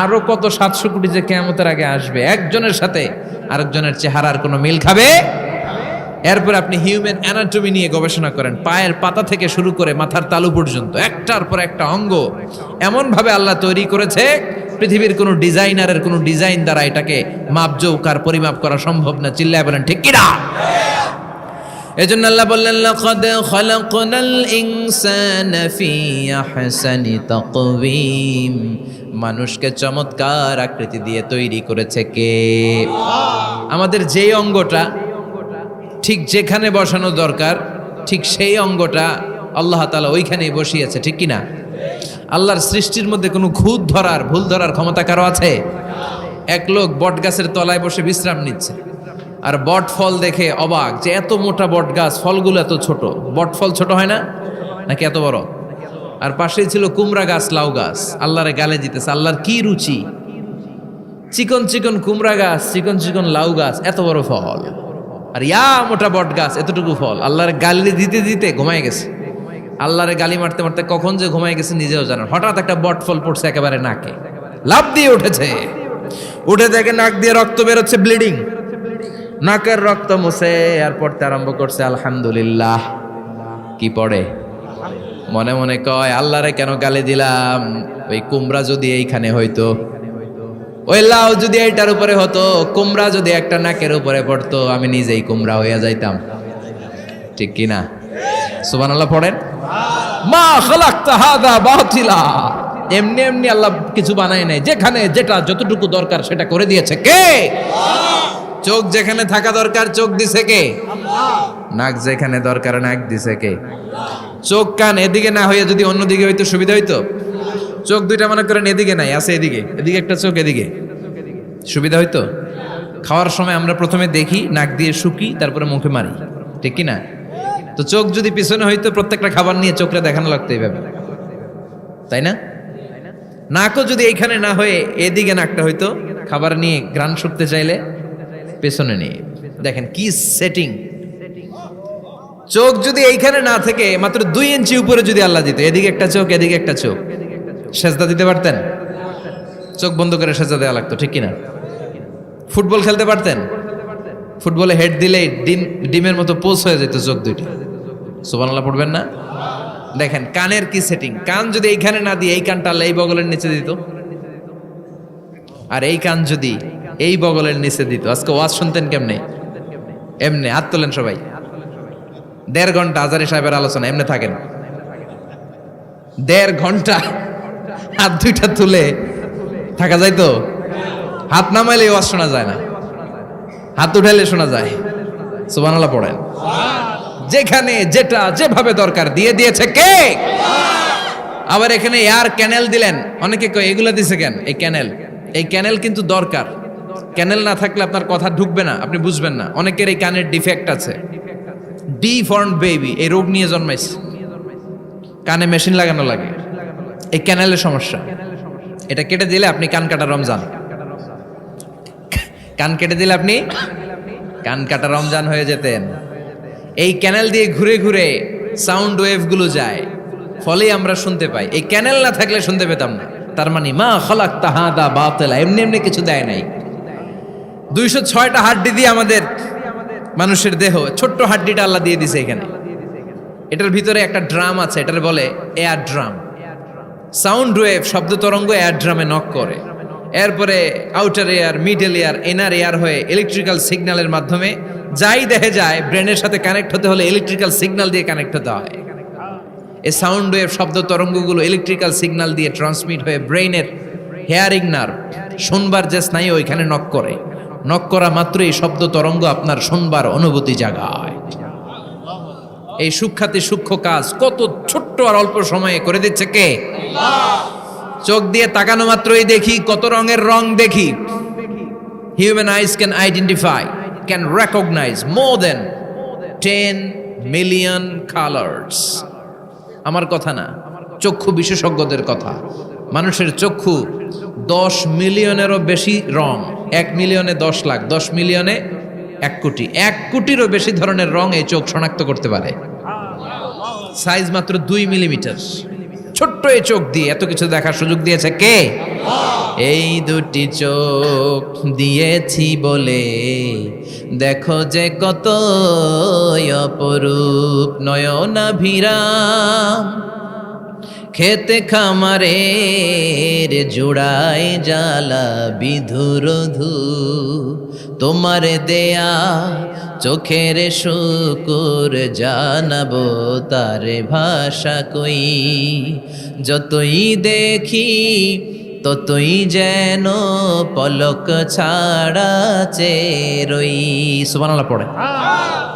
আরো কত 700 কোটি যে কিয়ামতের আগে আসবে, একজনের সাথে আরেকজনের চেহারার কোনো মিল খাবে? এরপর আপনি হিউম্যান অ্যানাটমি নিয়ে গবেষণা করেন, পায়ের পাতা থেকে শুরু করে মাথার তালু পর্যন্ত একটার পর একটা অঙ্গ এমন ভাবে আল্লাহ তৈরি করেছে, পৃথিবীর কোনো ডিজাইনারের কোনো ডিজাইন দ্বারা এটাকে মাপজোক আর পরিমাপ করা সম্ভব না। চিল্লায় বলেন ঠিক কিনা? এজন্য আল্লাহ বললেন, লাকাদ খালাকনাল ইনসানা ফি আহসানি তাকওয়িম। মানুষকে চমৎকার আকৃতি দিয়ে তৈরি করেছে কে? আমাদের যেই অঙ্গটা ঠিক যেখানে বসানো দরকার, ঠিক সেই অঙ্গটা আল্লাহ তাআলা ওইখানেই বসিয়েছে, ঠিক কিনা? আল্লাহর সৃষ্টির মধ্যে কোনো খুঁত ধরার, ভুল ধরার ক্ষমতা কারো আছে? এক লোক বট গাছের তলায় বসে বিশ্রাম নিচ্ছে, আর বট ফল দেখে অবাক যে এত মোটা বট গাছ, ফলগুলো এত ছোট। বট ফল ছোট হয় না নাকি এত বড়? আর পাশেই ছিল কুমড়া গাছ, লাউ গাছ। আল্লাহরে গালে দিতেছে, আল্লাহর কি রুচি! চিকন চিকন কুমড়া গাছ, চিকন চিকন লাউ গাছ, এত বড় ফল, আর ইয়া মোটা বট গাছ, এতটুকু ফল। আল্লাহর গালি দিতে দিতে ঘুমায় গেছে। আল্লাহরে গালি মারতে মারতে কখন যে ঘুমায় গেছে নিজেও জানেন। হঠাৎ একটা বট ফল পড়ছে একেবারে নাকে, লাফ দিয়ে উঠেছে। উঠে দেখে নাক দিয়ে রক্ত বেরোচ্ছে, ব্লিডিং। নাকের রক্ত মুছে আর পড়তে আরম্ভ করছে আলহামদুলিল্লাহ। কি পড়ে? মনে মনে কয়, আল্লাহরে কেন গালি দিলাম? ওই কুমড়া যদি এইখানে হইতো, ওই লাউ যদি এইটার উপরে হতো, কুমড়া যদি একটা নাকের উপরে পড়তো, আমি নিজেই কুমড়া হইয়া যাইতাম, ঠিক কিনা? সুবহানাল্লাহ পড়েন। মা খালাকতা হাযা বাতিলা। এমনি এমনি আল্লাহ কিছু বানায় নাই, যেখানে যেটা যতটুকু দরকার সেটা করে দিয়েছে কে? চোখ যেখানে থাকা দরকার চোখ দিছে কে? নাক যেখানে দরকার নাক দিছে কে? চোখ কান এদিকে না হইয়া যদি অন্যদিকে হইতো সুবিধা হইতো? চোখ দুইটা মনে করেন এদিকে নাই, আছে এদিকে, এদিকে একটা চোখ, এদিকে, সুবিধা হইতো? খাওয়ার সময় আমরা প্রথমে দেখি, নাক দিয়ে শুকি, তারপরে মুখে মারি, ঠিক কি না? তো চোখ যদি পিছনে হইতো, প্রত্যেকটা খাবার নিয়ে চোখে দেখানো লাগতো এইভাবে। তাই না? নাকও যদি এইখানে না হয়ে এদিকে নাকটা হইতো, খাবার নিয়ে ঘ্রাণ শুকতে চাইলে পেছনে নিয়ে। দেখেন কি সেটিং। চোখ যদি এইখানে না থেকে মাত্র 2 ইঞ্চি উপরে যদি আল্লাহ দিত, এদিকে একটা চোখ এদিকে একটা চোখ, সেজদা দিতে পারতেন? চোখ বন্ধ করে সেজদা দেওয়া লাগতো, ঠিক কিনা? ফুটবল খেলতে পারতেন? ফুটবলে হেড দিলেই ডিমের মতো পোজ হয়ে যেত চোখ দুইটা। সুবহানাল্লাহ পড়বেন না? দেখেন কানের কি সেটিং। কান যদি এইখানে না দিয়ে এই কানটা আল্লাহ এই বগলের নিচে দিত, আর এই কান যদি এই বগলের নিচে দিত, আজকে ওয়াজ শুনতেন কেমনে? এমনে। হাত তোলেন সবাই। 1.5 ঘন্টা আজারি সাহেবের আলোচনা এমনে থাকেন। 1.5 ঘন্টা হাত দুইটা তুলে থাকা যায় তো? হাত নামাইলে ওয়াজ শোনা যায় না, হাত উঠাইলে শোনা যায়। সুবহানাল্লাহ পড়েন। যেখানে যেটা যেভাবে দরকার দিয়ে দিয়েছে কে? আবার এখানে এয়ার ক্যানেল দিলেন। অনেকে কয় এগুলা দিছে কেন? এই ক্যানেল কিন্তু দরকার। ক্যানেল না থাকলে আপনার কথা ঢুকবে না, আপনি বুঝবেন না। অনেকের এই কানের ডিফেক্ট আছে, ডিফর্মড বেবি, এই রোগ নিয়ে জন্মাইছে, কানে মেশিন লাগানো লাগে, এই ক্যানেলের সমস্যা। এটা কেটে দিলে আপনি কান কাটা রমজান। কান কেটে দিলে আপনি কান কাটা রমজান হয়ে যেতেন। এই ক্যানেল দিয়ে ঘুরে ঘুরে সাউন্ড ওয়েভ গুলো যায়, ফলে আমরা শুনতে পাই। এই ক্যানেল না থাকলে শুনতে পেতাম না। তার মানে মা খালাকতা হাদা বাতিলা, এমনি এমনি কিছু দেয় নাই। 206টা হাড্ডি দিয়ে আমাদের মানুষের দেহ, ছোট্ট হাড্ডিটা আল্লাহ দিয়ে দিছে এখানে। এটার ভিতরে একটা ড্রাম আছে, এটার বলে এয়ার ড্রাম। সাউন্ড ওয়েভ, শব্দ তরঙ্গ এয়ার ড্রামে নক করে, এরপরে outer air, middle air, inner air হয়ে ইলেকট্রিক্যাল সিগন্যালের মাধ্যমে যাই দেখে যায়, ব্রেনের সাথে কানেক্ট হতে হলে ইলেকট্রিক্যাল সিগন্যাল দিয়ে কানেক্ট হতে হয়। এই সাউন্ড ওয়েভ, শব্দ তরঙ্গগুলো ইলেকট্রিক্যাল সিগন্যাল দিয়ে ট্রান্সমিট হয়ে ব্রেইনের হেয়ারিং নার্ভ, শুনবার যে স্নায়ু, ওইখানে নক করে। নক করা মাত্রই শব্দ তরঙ্গ আপনার শুনবার অনুভূতি জাগায়। এই সূক্ষ্মাতি সূক্ষ্ম কাজ কত ছোট্ট আর অল্প সময়ে করে দিচ্ছে কে? চোখ দিয়ে তাকানো মাত্রই দেখি কত রঙের রং দেখি। Human eyes can identify, can recognise more than 10 million colours. আমার কথা না, চক্ষু বিশেষজ্ঞদের কথা। মানুষের চক্ষু 10 মিলিয়নেরও বেশি রং, 1 মিলিয়নে 10 লাখ, 10 মিলিয়নে 1 কোটি, 1 কোটিরও বেশি ধরনের রং এই চোখ শনাক্ত করতে পারে। সাইজ মাত্র 2 মিলিমিটার। ছোট্ট এই চোখ দিয়ে এত কিছু দেখার সুযোগ দিয়েছে কে? এই দুটি চোখ দিয়েছি বলে দেখো যে কত অপরূপ নয়নাভিরাম। খেতে খামারের জোড়ায় জ্বালা বিধুরধু, তোমার দেয়া চোখের শুকুর জানাবো তার ভাষা কই। যতই দেখি ততই যেন পলক ছাড়া চেরই। সুবহানাল্লাহ পড়ে।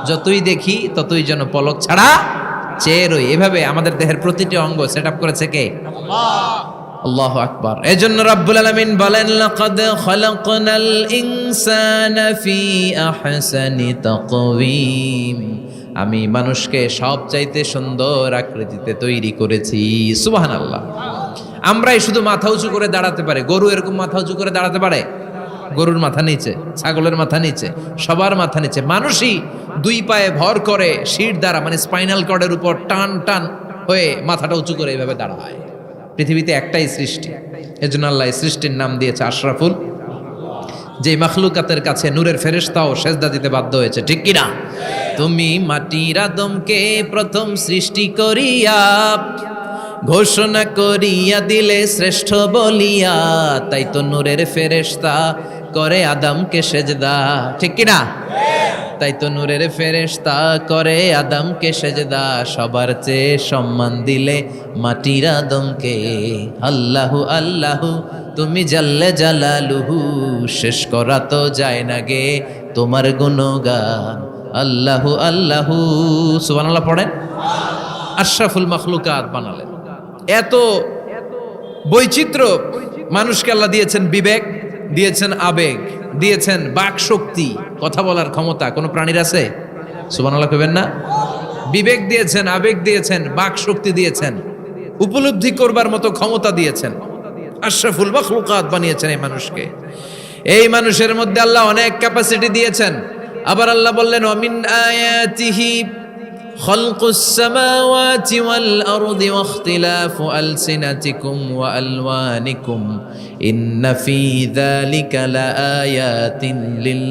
যতই দেখি ততই যেন পলক ছাড়া চেরই। এভাবে আমাদের দেহের প্রতিটি অঙ্গ সেট আপ করেছে কে? আল্লাহু আকবার। এজন্য রাব্বুল আলামিন বলেন, লাকাদ খালাকনাল ইনসানা ফি আহসানি তাকওয়িম। আমি মানুষকে সবচাইতে সুন্দর আকৃতিতে তৈরি করেছি। সুবহানাল্লাহ। আমরাই শুধু মাথা উঁচু করে দাঁড়াতে পারি। গরু এরকম মাথা উঁচু করে দাঁড়াতে পারে? গরুর মাথা নিচে, ছাগলের মাথা নিচে, সবার মাথা নিচে। মানুষই 2 পায়ে ভর করে শির দ্বারা, মানে স্পাইনাল কর্ডের উপর টান টান হয়ে মাথাটা উঁচু করে এইভাবে দাঁড়ায়। পৃথিবীতে একটাই সৃষ্টি, এজন্য আল্লাহ এই সৃষ্টির নাম দিয়েছে আশরাফুল। যে মাখলুকাতের কাছে নূরের ফেরেশতাও সেজদা দিতে বাধ্য হয়েছে, ঠিক কিনা? তুমি মাটির আদমকে প্রথম সৃষ্টি করিয়া ঘোষণা করিয়া দিলে শ্রেষ্ঠ বলিয়া, তাই তো নূরের ফেরেশতা করে আদমকে সেজদা, ঠিক কিনা? তাই তো নূরের ফেরেশতা করে আদমকে সেজদা। সবার চেয়ে সম্মান দিলে মাটির আদমকে। আল্লাহু আল্লাহু তুমি জাল্লে জালালুহু, শেষ করা তো যায় না গে তোমার গুণগান। আল্লাহু আল্লাহু। সুবহানাল্লাহ পড়েন। আশরাফুল মাখলুকাত বানালেন। এত বৈচিত্র্য মানুষকে আল্লাহ দিয়েছেন। বিবেক দিয়েছেন, আবেগ দিয়েছেন, বাক শক্তি, কথা বলার ক্ষমতা। কোন প্রাণীর আছে? সুবহানাল্লাহ কইবেন না? বিবেক দিয়েছেন, আবেগ দিয়েছেন, বাক শক্তি দিয়েছেন। উপলব্ধি করবার মতো ক্ষমতা দিয়েছেন। আশরাফুল মাখলুকাত বানিয়েছেন এই মানুষকে। এই মানুষের মধ্যে আল্লাহ অনেক ক্যাপাসিটি দিয়েছেন। আবার আল্লাহ বললেন ওয়ামিন আয়াতিহি খালকুস সামাওয়াতি ওয়াল আরদি ওয়াখতিলাফু আলসিনাতিকুম ওয়া আলওয়ানিকুম ইন্না ফী যালিকা লাআয়াতিন লিল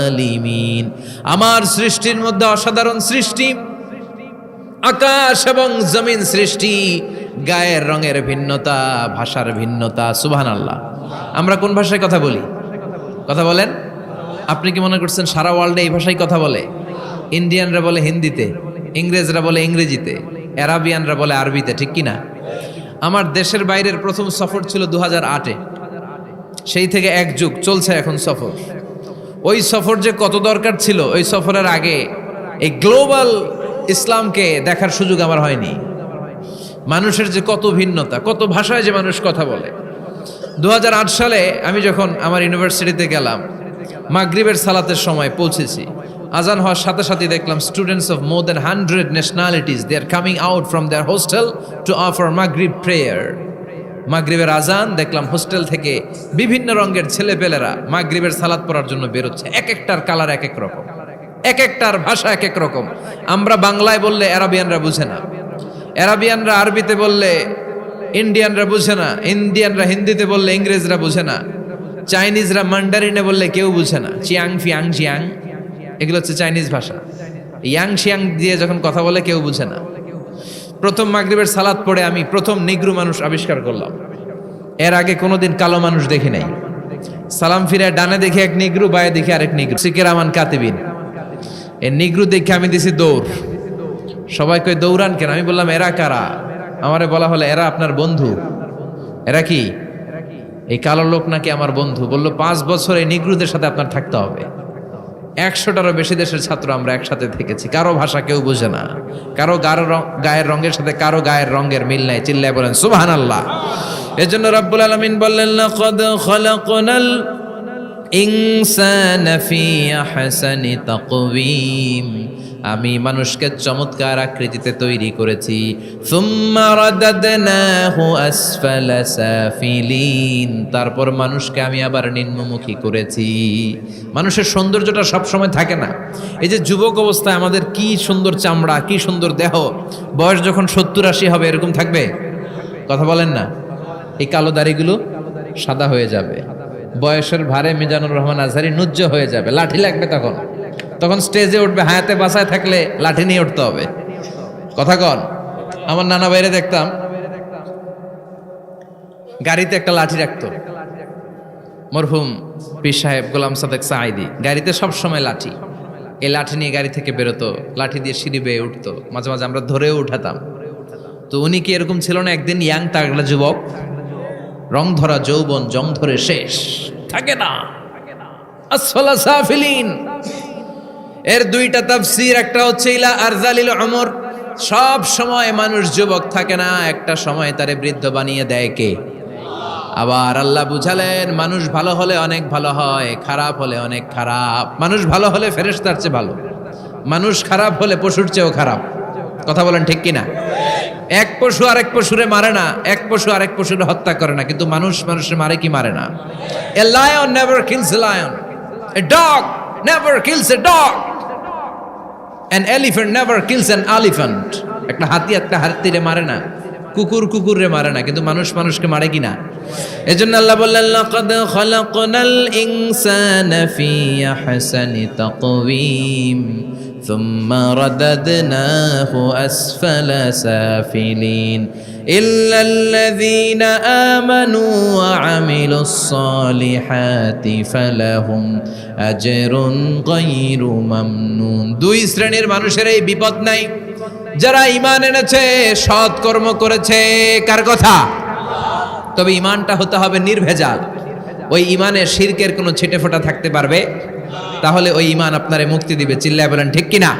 আলিমিন। আমার সৃষ্টির মধ্যে অসাধারণ সৃষ্টি, আকাশ এবং জমিন সৃষ্টি, গায়ের রঙের ভিন্নতা, ভাষার ভিন্নতা। সুবহানাল্লাহ। আমরা কোন ভাষায় কথা বলি? কথা বলেন। আপনি কি মনে করছেন সারা ওয়ার্ল্ডে এই ভাষায় কথা বলে? ইন্ডিয়ানরা বলে হিন্দিতে, ইংরেজরা বলে ইংরেজিতে, আরাবিয়ানরা বলে আরবিতে, ঠিক কি না? আমার দেশের বাইরের প্রথম সফর ছিল 2008-এ। সেই থেকে এক যুগ চলছে এখন সফর। ওই সফর যে কত দরকার ছিল, ওই সফরের আগে এই গ্লোবাল ইসলামকে দেখার সুযোগ আমার হয়নি। মানুষের যে কত ভিন্নতা, কত ভাষায় যে মানুষ কথা বলে। 2008 সালে আমি যখন আমার ইউনিভার্সিটিতে গেলাম, মাগরিবের সালাতের সময় পৌঁছেছি। আজান হওয়ার সাথে সাথে দেখলাম students of more than 100 nationalities they are coming out from their hostel to offer মাগরিব প্রেয়ার। মাগরিবের আজান দেখলাম হোস্টেল থেকে বিভিন্ন রঙের ছেলেপেলেরা মাগরিবের সালাত পড়ার জন্য বেরোচ্ছে। এক একটার কালার এক এক রকম, এক একটার ভাষা এক এক রকম। আমরা বাংলায় বললে আরাবিয়ানরা বুঝে না, আরাবিয়ানরা আরবিতে বললে ইন্ডিয়ানরা বুঝে না, ইন্ডিয়ানরা হিন্দিতে বললে ইংরেজরা বুঝে না, চাইনিজরা মান্ডারিনে বললে কেউ বুঝে না। চিয়াং ফিয়াং জিয়াং, এগুলো হচ্ছে চাইনিজ ভাষা। ইয়াং শিয়াং দিয়ে যখন কথা বলে কেউ বুঝে না। প্রথম মাগরিবের সালাত পড়ে আমি প্রথম নিগ্রু মানুষ আবিষ্কার করলাম। এর আগে কোনোদিন কালো মানুষ দেখি নাই। সালাম ফিরে ডানে দেখি এক নিগ্রু, বায়ে দেখি আরেক নিগ্রু, সিকেরামান কাতিবিন। এই নিগ্রু দেখে আমি দিছি দৌড়। সবাই কই দৌড়ান কেন? আমি বললাম এরা কারা? আমারে বলা হলো এরা আপনার বন্ধু। এরা কি? এই কালো লোক নাকি আমার বন্ধু। বললো 5 বছর এই নিগ্রুদের সাথে আপনার থাকতে হবে। 100টারও বেশি দেশের ছাত্র আমরা একসাথে থেকেছি। কারো ভাষা কেউ বুঝে না, কারো গায়ের রঙের সাথে কারো গায়ের রঙের মিল নাই। চিল্লায় বলেন সুবহানাল্লাহ। এজন্য রব্বুল আলামিন বললেন লাকাদ খালাকনাল ইনসানা ফি আহসানি তাকওয়িম। আমি মানুষকে চমৎকার আকৃতিতে তৈরি করেছি। সুম্মা রাদাদনাহু আসফালা সাফিলিন। তারপর মানুষকে আমি আবার নিম্নমুখী করেছি। মানুষের সৌন্দর্যটা সব সময় থাকে না। এই যে যুবক অবস্থায় আমাদের কি সুন্দর চামড়া, কি সুন্দর দেহ, বয়স যখন 70-80 হবে এরকম থাকবে? কথা বলেন না। এই কালো দাড়িগুলো সাদা হয়ে যাবে, বয়সের ভারে মিজানুর রহমান আজহারী নুজ্জ হয়ে যাবে, লাঠি লাগবে তখন। তখন স্টেজে উঠবে, হায়াতে বাসায় থাকলে লাঠি নিয়ে উঠতে হবে। কথা কন। আমার নানা বাইরে দেখতাম গাড়িতে একটা লাঠি রাখতো, মরহুম পীর সাহেব গোলাম সাদেক সাঈদী। গাড়িতে সব সময় লাঠি, এই লাঠি নিয়ে গাড়ি থেকে বেরোতো, লাঠি দিয়ে সিঁড়ি বেয়ে উঠতো, মাঝে মাঝে আমরা ধরেও উঠাতাম। তো উনি কি এরকম ছিল না? একদিন ইয়াং তাগড়া যুবক, রং ধরা যৌবন, জং ধরে শেষ থাকে না। আসফালা সাফিলিন এর 2টা তাফসীর। একটা হচ্ছে ইলা আরজালিল উমর, সব সময় মানুষ যুবক থাকে না, একটা সময় তারে বৃদ্ধ বানিয়ে দেয় কে? আবার আল্লাহ বুঝালেন মানুষ ভালো হলে অনেক ভালো হয়, খারাপ হলে অনেক খারাপ। মানুষ ভালো হলে ফেরেশতার চেয়ে ভালো, মানুষ খারাপ হলে পশুর চেয়েও খারাপ। কথা বলেন ঠিক কিনা? এক পশু আরেক পশুরে মারে না, এক পশু আরেক পশুরে হত্যা করে না, কিন্তু মানুষ মানুষের মারে কি মারে না? A lion never kills a lion, a dog never kills a dog, an elephant never kills an elephant. একটা হাতি একটা হাতিরে মারে না, কুকুর কুকুরে মারে না, কিন্তু মানুষ মানুষকে মারে কিনা? এজন্য আল্লাহ বললেন লাকাদ খালাকনাল ইনসানা ফি আহসানি তাকওয়িম সুম্মা রাদাদনাহু আসফালা সাফিলিন ইল্লাল্লাযীনা আমানু ওয়া আমিলুস সালিহাতি ফালাহুম আজরুন গায়রু মামনুন। 2 শ্রেণীর মানুষের এই বিপদ নাই, যারা ঈমান এনেছে, সৎ কর্ম করেছে। কার কথা? তবে ঈমানটা হতে হবে নির্ভেজাল। ওই ঈমানে শিরকের কোনো ছিটেফোঁটা থাকতে পারবে? তাহলে ওই ঈমান আপনারে মুক্তি দিবে। চিল্লায় বলেন ঠিক কিনা?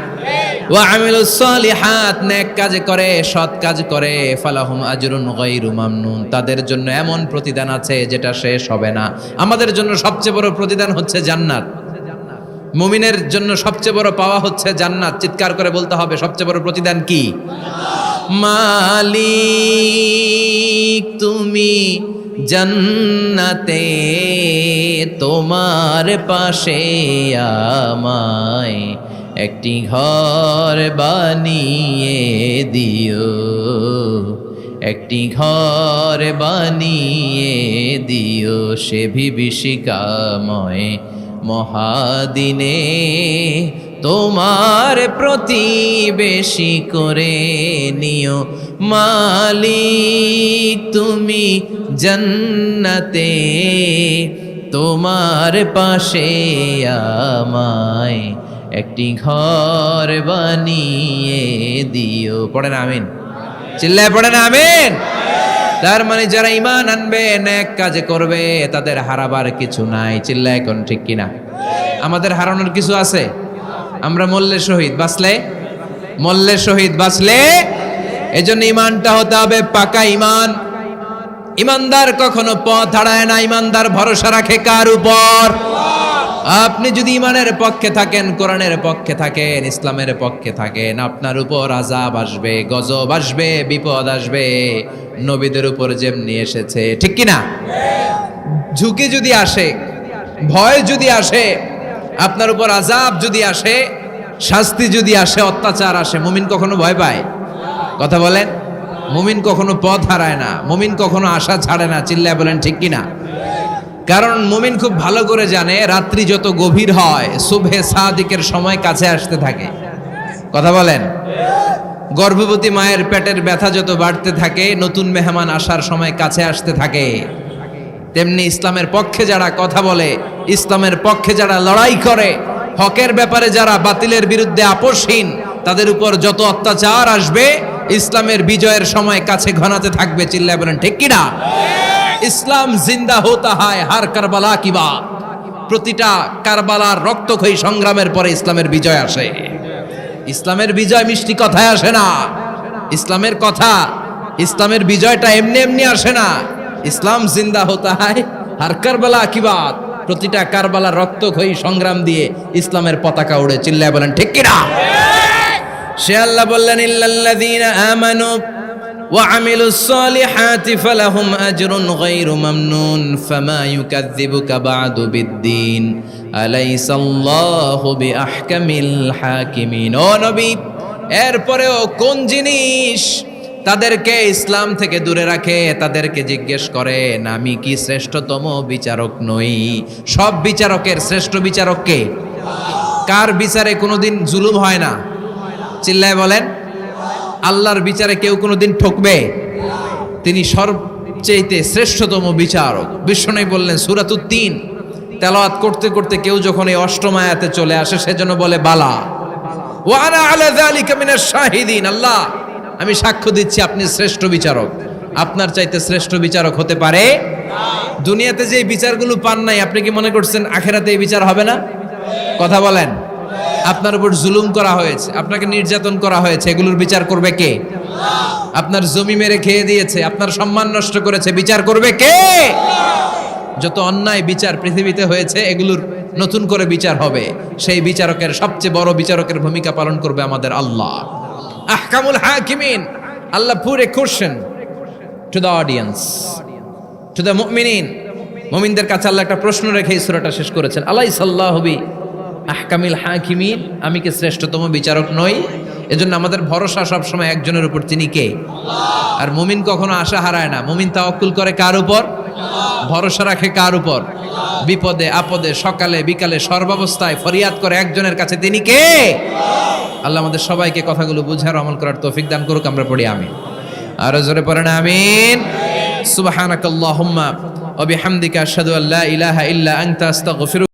ওয়া আমিলুস সালিহাত, নেক কাজ করে, সৎ কাজ করে, ফালাহুম আজরুন গায়রু মামনুন, তাদের জন্য এমন প্রতিদান আছে যেটা শেষ হবে না। আমাদের জন্য সবচেয়ে বড় প্রতিদান হচ্ছে জান্নাত। মুমিনের জন্য সবচেয়ে বড় পাওয়া হচ্ছে জান্নাত। চিৎকার করে বলতে হবে সবচেয়ে বড় প্রতিদান কি? মালিক তুমি জান্নাতে তোমার পাশে আমায় একটি ঘর বানিয়ে দিও, একটি ঘর বানিয়ে দিও সে বিভীষিকাময় মহাদিনে তোমার প্রতিবেশী করে নিও। মালিক তুমি জান্নাতে তোমার পাশে আমায় একটি ঘর বানিয়ে দিও। পড়েন আমিন, চিল্লায় পড়েন আমিন। তার মানে যারা ঈমান আনবে, নেক কাজ করবে, তাদের হারাবার কিছু নাই। চিল্লায় কোন ঠিক কিনা? আমাদের হারানোর কিছু আছে? আমরা মল্লে শহীদ বাঁচলে, মল্লে শহীদ বাঁচলে, এজন্য ঈমানটা হতে হবে পাকা ঈমান। ঈমানদার কখনো পথ হারায় না। ঈমানদার ভরসা রাখে কার উপর? আপনি যদি ঈমানের পক্ষে থাকেন, কোরআনের পক্ষে থাকেন, ইসলামের পক্ষে থাকেন, আপনার উপর আযাব আসবে, গজব আসবে, বিপদ আসবে, নবীদের উপর যেমনি এসেছে, ঠিক কিনা? ঝুঁকি যদি আসে, ভয় যদি আসে, আপনার উপর আযাব যদি আসে, শাস্তি যদি আসে, অত্যাচার আসে, মুমিন কখনো ভয় পায়? কথা বলেন। মুমিন কখনো পথ হারায় না, মুমিন কখনো আশা ছাড়ে না। চিল্লায় বলেন ঠিক কিনা? কারণ মুমিন খুব ভালো করে জানে রাত্রি যত গভীর হয় সুবহে সাদিকের সময় কাছে আসতে থাকে। কথা বলেন। গর্ভবতী মায়ের পেটের ব্যথা যত বাড়তে থাকে, নতুন মেহমান আসার সময় কাছে আসতে থাকে। তেমনি ইসলামের পক্ষে যারা কথা বলে, ইসলামের পক্ষে যারা লড়াই করে, হকের ব্যাপারে যারা বাতিলের বিরুদ্ধে আপোষহীন, তাদের উপর যত অত্যাচার আসবে ইসলামের বিজয়ের সময় কাছে ঘনাতে থাকবে। চিল্লায় বলেন ঠিক কিনা? ইসলাম জিন্দা হতা হয় হার কারবালা কি বাত। প্রতিটা কারবালার রক্তক্ষয়ী সংগ্রামের পরে ইসলামের বিজয় আসে। ইসলামের বিজয় মিষ্টি কথায় আসে না। ইসলামের কথা, ইসলামের বিজয়টা এমনি এমনি আসে না। ইসলাম জিন্দা হতা হয় হার কারবালা কি বাত। প্রতিটা কারবালার রক্তক্ষয়ী সংগ্রাম দিয়ে ইসলামের পতাকা উড়ে। চিল্লায় বলেন ঠিক কিনা? সে আল্লাহ বললেন ইল্লাল্লাযীনা আমানু وعملوا الصالحات فلهم أجر غير ممنون فما يكذبك بعد بالدين أليس الله بأحكم الحاكمين। ও নবী, এরপরেও কোন জিনিস তাদেরকে ইসলাম থেকে দূরে রাখে? তাদেরকে জিজ্ঞেস করেন আমি কি শ্রেষ্ঠতম বিচারক নই? সব বিচারকের শ্রেষ্ঠ বিচারক কে? কার বিচারে কোনোদিন জুলুম হয় না? চিল্লায় বলেন। আল্লাহর বিচারে কেউ কোনোদিন ঠকবে? তিনি সবচেয়ে শ্রেষ্ঠতম বিচারক। বিষ্ণু বললেন সূরাতুত তিন তেলাওয়াত করতে করতে কেউ যখন এই অষ্টম আয়াতে চলে আসে, সেজন্য বলে বালা ওয়া আনা আলা যালিকা মিনাশ শাহিদিন। আল্লাহ, আমি সাক্ষ্য দিচ্ছি আপনি শ্রেষ্ঠ বিচারক। আপনার চাইতে শ্রেষ্ঠ বিচারক হতে পারে না। দুনিয়াতে যে বিচারগুলো পান নাই, আপনি কি মনে করছেন আখিরাতে এই বিচার হবে না? কথা বলেন। আপনার উপর জুলুম করা হয়েছে, আপনাকে নির্যাতন করা হয়েছে, এগুলোর বিচার করবে কে? আপনার জমি মেরে খেয়ে দিয়েছে, আপনার সম্মান নষ্ট করেছে, বিচার করবে কে? যত অন্যায় বিচার পৃথিবীতে হয়েছে, এগুলোর নতুন করে বিচার হবে। সেই বিচারকের, সবচেয়ে বড় বিচারকের ভূমিকা পালন করবে আমাদের আল্লাহ। আহকামুল হাকিমিন। Allah put a question to the audience, to the মুমিনিন। মুমিনদের কাছে আল্লাহ একটা প্রশ্ন রেখে এই সূরাটা শেষ করেছেন। আলাইসাল্লাহু বি আহকামিল হাকিমিন। আমি কি শ্রেষ্ঠতম বিচারক নই? এজন্য আমাদের ভরসা সবসময় একজনের উপর, তিনি কে? আর মুমিন কখনো আশা হারায় না। মুমিন তাওয়াক্কুল করে কার উপর? ভরসা রাখে কার উপর? বিপদে আপদে, সকালে বিকালে, সর্বাবস্থায় ফরিয়াদ করে একজনের কাছে, তিনি কে? আল্লাহ আমাদের সবাইকে কথাগুলো বুঝার আমল করার তৌফিক দান করুক। আমরা পড়ি আমিন। আরো জোরে পড়েন আমিন। সুবহানাকাল্লাহুম্মা ওয়া বিহামদিকা আশহাদু আল্লা ইলাহা ইল্লা আনতা আস্তাগফিরুকা